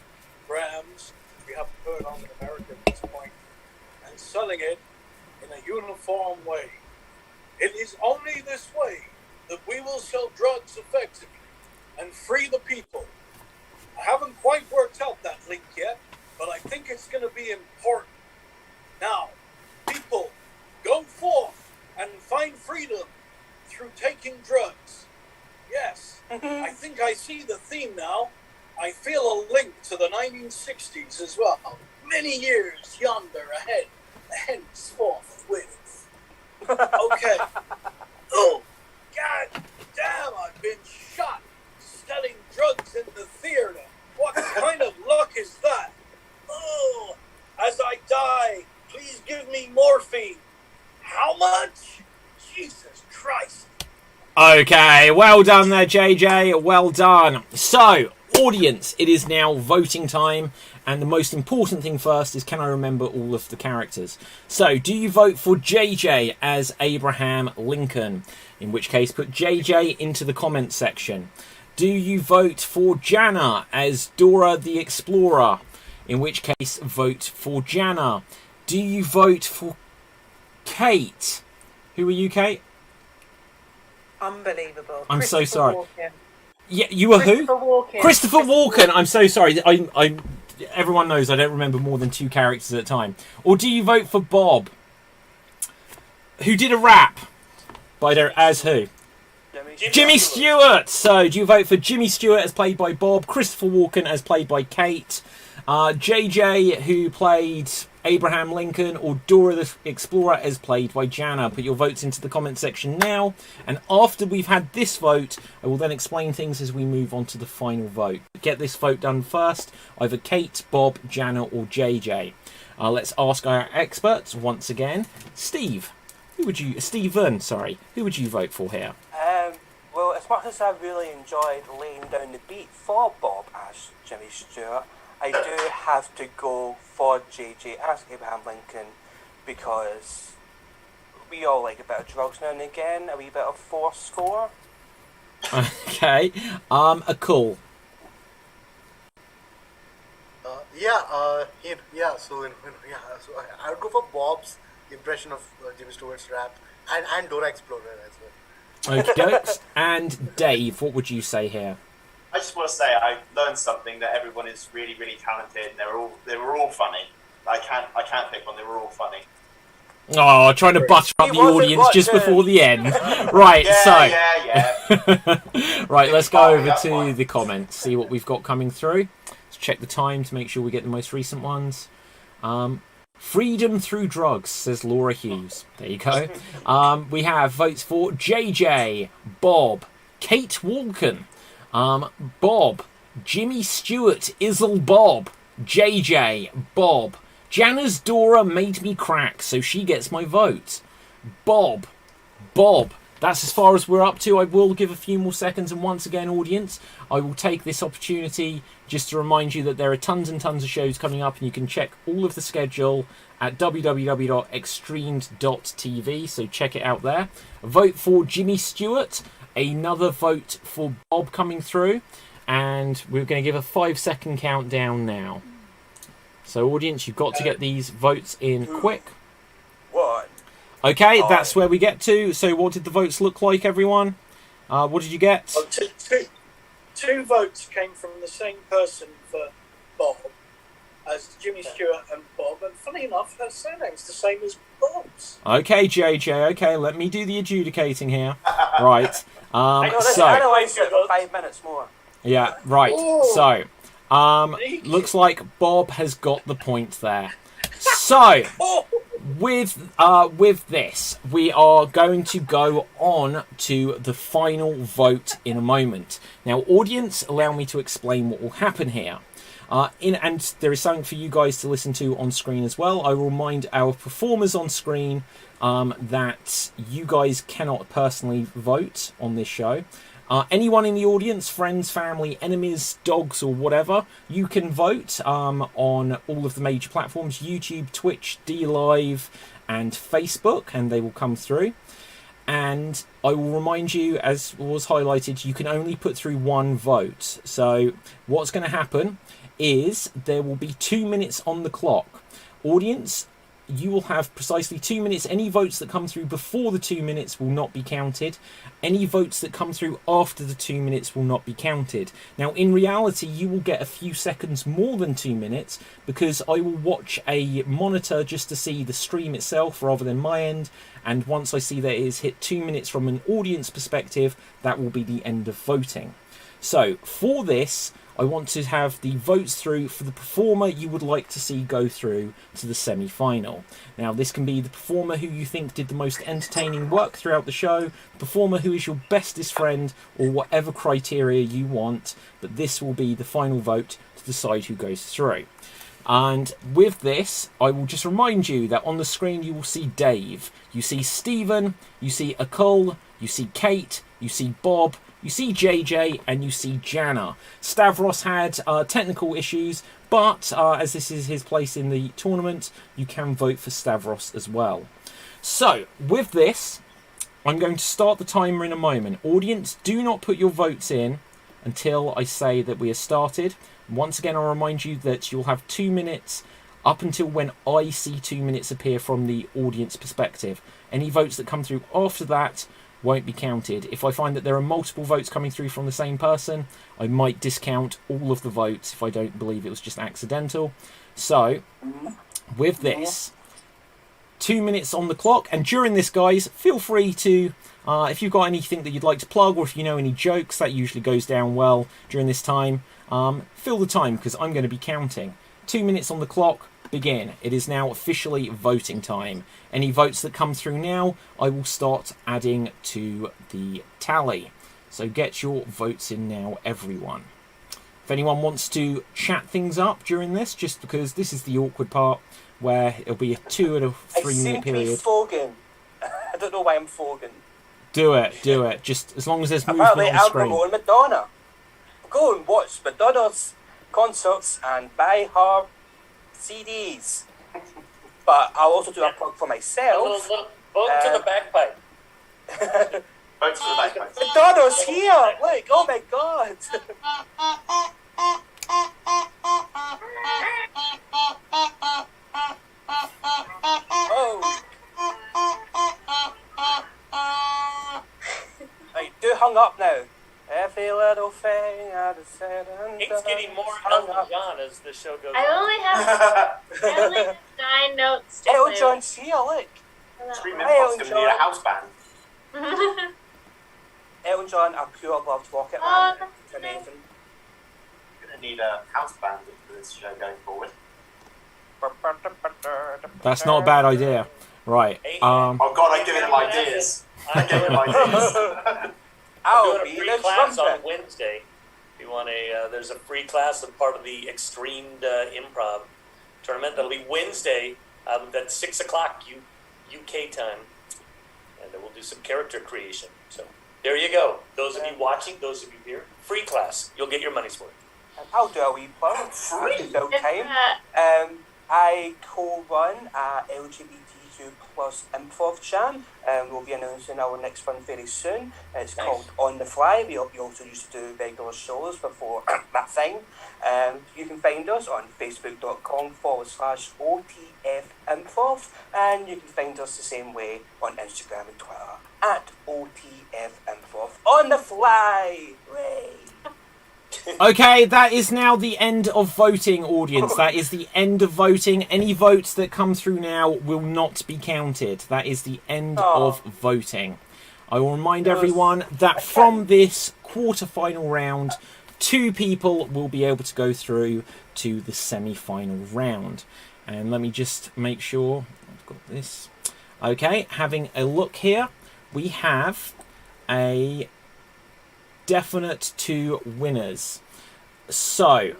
grams, we have to put it on in America at this point, and selling it in a uniform way. It is only this way that we will sell drugs effectively and free the people. I haven't quite worked out that link yet, but I think it's going to be important. Now, people, go forth and find freedom through taking drugs. Yes, I think I see the theme now. I feel a link to the 1960s as well. Many years yonder ahead, henceforth with. Okay. Oh, God damn, I've been shot selling drugs in the theater. What kind of luck is that? Oh, as I die, please give me morphine. How much? Jesus Christ. Okay, well done there, JJ. Well done. So, audience, it is now voting time. And the most important thing first is, can I remember all of the characters? So, do you vote for JJ as Abraham Lincoln? In which case, put JJ into the comments section. Do you vote for Jana as Dora the Explorer? In which case, vote for Jana. Do you vote for Kate? Who are you, Kate? Unbelievable. I'm so Christopher sorry. Walken. Yeah, you were who? Christopher Walken. Christopher Walken. I'm so sorry. Everyone knows I don't remember more than 2 characters at a time. Or do you vote for Bob, who did a rap as who? Jimmy Stewart. So, do you vote for Jimmy Stewart as played by Bob, Christopher Walken as played by Kate, JJ who played Abraham Lincoln, or Dora the Explorer as played by Jana? Put your votes into the comment section now, and after we've had this vote, I will then explain things as we move on to the final vote. Get this vote done first, either Kate, Bob, Jana or JJ. Let's ask our experts once again. Stephen, who would you vote for here? Well, as much as I really enjoyed laying down the beat for Bob as Jimmy Stewart, I do have to go for JJ as Abraham Lincoln, because we all like a bit of drugs now and again, a wee bit of force score. Okay, a cool. So I would go for Bob's impression of Jimmy Stewart's rap and Dora Explorer as well. Okay, and Dave, what would you say here? I just want to say I learned something, that everyone is really, really talented. They were all funny. I can't pick one. They were all funny. Oh, trying to butter up the audience just before the end. Right, Yeah. Right, let's go over to the comments, see what we've got coming through. Let's check the time to make sure we get the most recent ones. Freedom through drugs, says Laura Hughes. There you go. We have votes for JJ, Bob, Kate Walken, Bob, Jimmy Stewart, Izzle Bob, JJ, Bob. Jana's Dora made me crack, so she gets my vote. Bob. That's as far as we're up to. I will give a few more seconds, and once again, audience, I will take this opportunity just to remind you that there are tons and tons of shows coming up, and you can check all of the schedule at www.xstreamed.tv, so check it out there. A vote for Jimmy Stewart, another vote for Bob coming through, and we're going to give a 5-second countdown now. So, audience, you've got to get these votes in quick. 1. Okay, that's where we get to. So what did the votes look like, everyone? What did you get? Well, two votes came from the same person for Bob as Jimmy Stewart and Bob, and funny enough, her surname's the same as Bob's. Okay, JJ, okay, let me do the adjudicating here. Right. Otherwise, 5 minutes more. Yeah, right. Ooh. So, looks like Bob has got the point there. So, with this, we are going to go on to the final vote in a moment. Now, audience, allow me to explain what will happen here. And there is something for you guys to listen to on screen as well. I will remind our performers on screen that you guys cannot personally vote on this show. Anyone in the audience, friends, family, enemies, dogs, or whatever, you can vote on all of the major platforms: YouTube, Twitch, DLive, and Facebook, and they will come through. And I will remind you, as was highlighted, you can only put through one vote. So what's going to happen is there will be 2 minutes on the clock. Audience, you will have precisely 2 minutes. Any votes that come through before the 2 minutes will not be counted. Any votes that come through after the 2 minutes will not be counted. Now, in reality, you will get a few seconds more than 2 minutes, because I will watch a monitor just to see the stream itself rather than my end. And once I see that it is hit 2 minutes from an audience perspective, that will be the end of voting. So, for this, I want to have the votes through for the performer you would like to see go through to the semi-final. Now, this can be the performer who you think did the most entertaining work throughout the show, the performer who is your bestest friend, or whatever criteria you want, but this will be the final vote to decide who goes through. And with this, I will just remind you that on the screen you will see Dave, you see Stephen, you see Akul, you see Kate, you see Bob, you see JJ, and you see Jana. Stavros had technical issues, but as this is his place in the tournament, you can vote for Stavros as well. So, with this, I'm going to start the timer in a moment. Audience, do not put your votes in until I say that we are started. Once again, I'll remind you that you'll have 2 minutes up until when I see 2 minutes appear from the audience perspective. Any votes that come through after that won't be counted. If I find that there are multiple votes coming through from the same person, I might discount all of the votes if I don't believe it was just accidental. So, with this, 2 minutes on the clock, and during this, guys, feel free to, if you've got anything that you'd like to plug, or if you know any jokes, that usually goes down well during this time, fill the time, because I'm going to be counting. 2 minutes on the clock, begin. It is now officially voting time. Any votes that come through now, I will start adding to the tally. So get your votes in now, everyone. If anyone wants to chat things up during this, just because this is the awkward part, where it'll be a 2 and a 3 minute period. I seem to be fogging. I don't know why I'm fogging. Do it. Just as long as there's movement on the Apparently, screen. I'm promoting Madonna. Go and watch Madonna's concerts and buy her CDs. But I'll also do a plug for myself. Vote to the bagpipe. Vote to the bagpipe. Madonna's here! Look, oh my god! Oh. Right, do hung up now. Every little thing I've said and It's done getting more hung Elton up. John as the show goes I on. only have 9 notes to Elton play John's here, look. Stream Hey, Improv's going to need a John. house band. with. Elton John, a pure loved Rocket Oh, Man. that's It's amazing. Going to need a house band for this show going forward. That's not a bad idea. Right. Oh God, I give him ideas. I give him ideas. I'll I'm be doing a the free class on trumpet. Wednesday. If you want there's a free class as part of the Xstreamed Improv tournament. That'll be Wednesday. That's 6 o'clock UK time, and then we'll do some character creation. So there you go. Those of you watching, those of you here, free class. You'll get your money's worth. I'll do a wee plug. Free? About It's, time. I co-run a LGBTQ plus improv jam. We'll be announcing our next one very soon. It's Nice. called On the Fly. We also used to do regular shows before that thing. You can find us on facebook.com/OTF Improv, and you can find us the same way on Instagram and Twitter at OTF Improv. On the Fly! Hooray! Okay, that is now the end of voting, audience. That is the end of voting. Any votes that come through now will not be counted. That is the end of voting. I will remind everyone that from this quarter-final round, 2 people will be able to go through to the semi-final round. And let me just make sure I've got this. Okay, having a look here, we have a definite 2 winners. So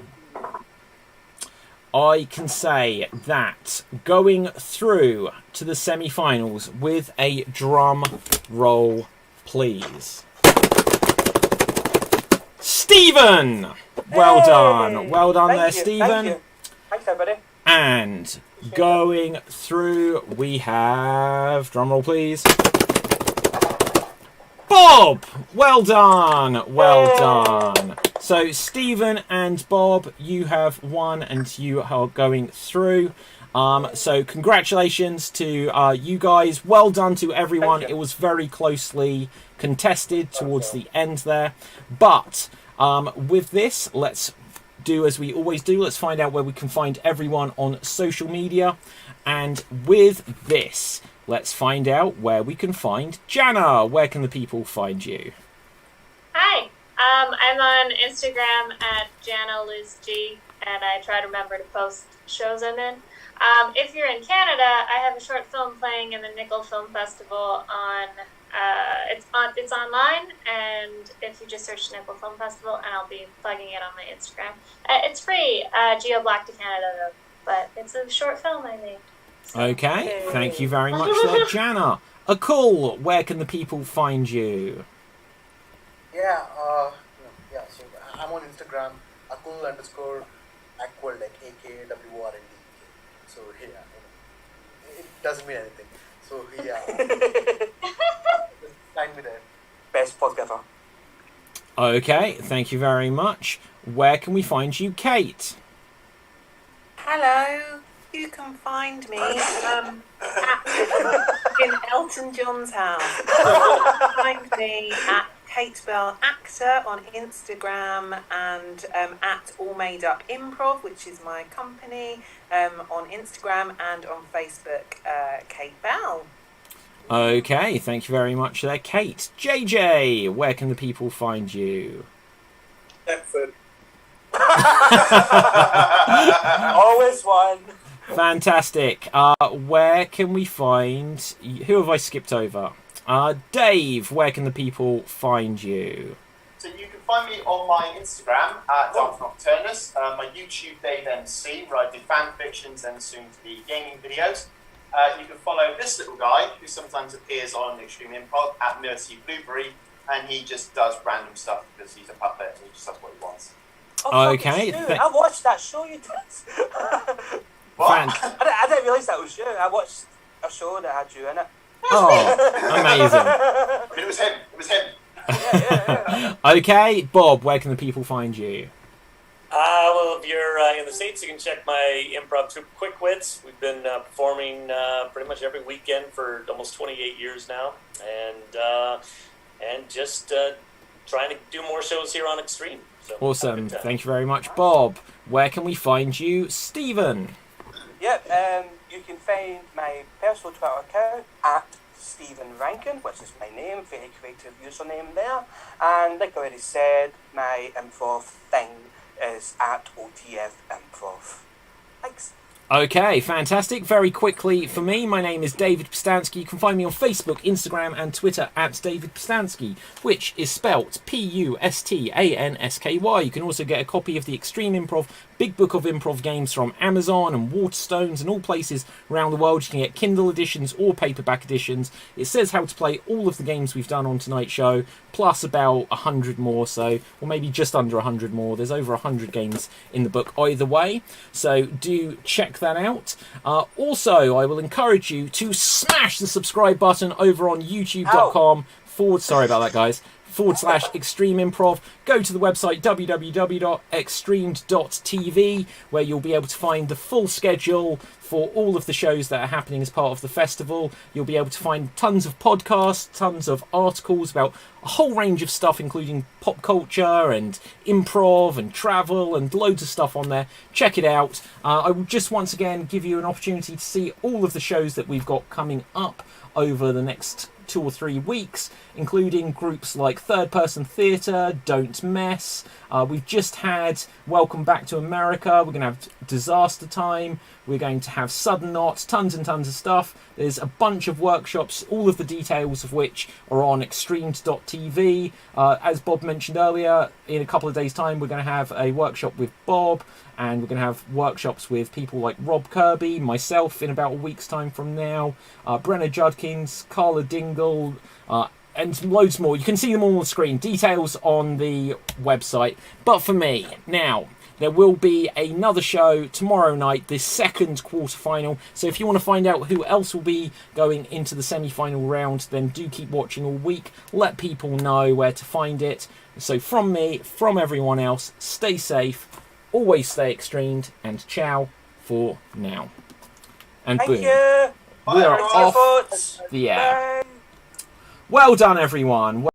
I can say that going through to the semi-finals with a drum roll, please. Stephen! Well done. Well done there, Stephen. Thank you. Thanks, everybody. And going through, we have, drum roll please, Bob! Well done. Well done. So Stephen and Bob, you have won and you are going through. So congratulations to you guys. Well done to everyone. Thank you. It was very closely contested towards the end there. But with this, let's do as we always do. Let's find out where we can find everyone on social media. And with this, let's find out where we can find Jana. Where can the people find you? Hi, I'm on Instagram at JanaLizG, and I try to remember to post shows I'm in. If you're in Canada, I have a short film playing in the Nickel Film Festival on. It's online, and if you just search Nickel Film Festival, and I'll be plugging it on my Instagram. It's free. Geo Black to Canada though, but it's a short film I made. So. Okay, thank you very much there, Jana. Akul, where can the people find you? Yeah, so I'm on Instagram, Akul_Akward, like AKWRND. So yeah, it doesn't mean anything. So yeah, just find me there. Best plug ever. Okay, thank you very much. Where can we find you, Kate? Hello. You can find me in Elton John's house. You can find me at Kate Bell Actor on Instagram and at All Made Up Improv, which is my company, on Instagram and on Facebook, Kate Bell. Okay, thank you very much there, Kate. JJ, where can the people find you? Deptford. Always one. Fantastic. Where can we find... Who have I skipped over? Dave, where can the people find you? So you can find me on my Instagram at Dark Nocturnus, my YouTube Dave MC, where I do fan fictions and soon to be gaming videos. You can follow this little guy who sometimes appears on Extreme Improv at Mercy Blueberry, and he just does random stuff because he's a puppet and he just does what he wants. Okay. I watched that show you did. What? I didn't realise that was you. I watched a show that had you in it. Oh, amazing. I mean, it was him. It was him. Yeah. Okay, Bob, where can the people find you? Well, if you're in the States, you can check my improv troupe, Quick Wits. We've been performing pretty much every weekend for almost 28 years now, and just trying to do more shows here on Extreme. So, Awesome. Thank you very much, Bob. Where can we find you, Stephen? Yep, you can find my personal Twitter account at Stephen Rankin, which is my name, very creative username there. And like I already said, my improv thing is at OTF Improv. Thanks. Okay, fantastic. Very quickly for me, my name is David Pistansky. You can find me on Facebook, Instagram and Twitter at David Pistansky, which is spelt Pustansky. You can also get a copy of the Extreme Improv Big Book of Improv games from Amazon and Waterstones and all places around the world. You can get Kindle editions or paperback editions. It says how to play all of the games we've done on tonight's show, plus about 100 more, or maybe just under 100 more. There's over 100 games in the book either way, so do check that out. Also, I will encourage you to smash the subscribe button over on youtube.com /Extreme Improv. Go to the website www.extremed.tv, where you'll be able to find the full schedule for all of the shows that are happening as part of the festival. You'll be able to find tons of podcasts, tons of articles about a whole range of stuff, including pop culture and improv and travel and loads of stuff on there. Check it out. I will just once again give you an opportunity to see all of the shows that we've got coming up over the next 2 or 3 weeks, including groups like Third Person Theatre, Don't Mess. We've just had Welcome Back to America. We're going to have Disaster Time. We're going to have Sudden Knot. Tons and tons of stuff. There's a bunch of workshops, all of the details of which are on extremed.tv. As Bob mentioned earlier, in a couple of days' time, we're going to have a workshop with Bob, and we're going to have workshops with people like Rob Kirby, myself in about a week's time from now, Brenna Judkins, Carla Dingle, and loads more. You can see them all on the screen. Details on the website. But for me, now, there will be another show tomorrow night, this second quarterfinal. So if you want to find out who else will be going into the semi-final round, then do keep watching all week. Let people know where to find it. So from me, from everyone else, stay safe, always stay extremed, and ciao for now. And Thank boom. you. We are Bye. off the air. Well done, everyone.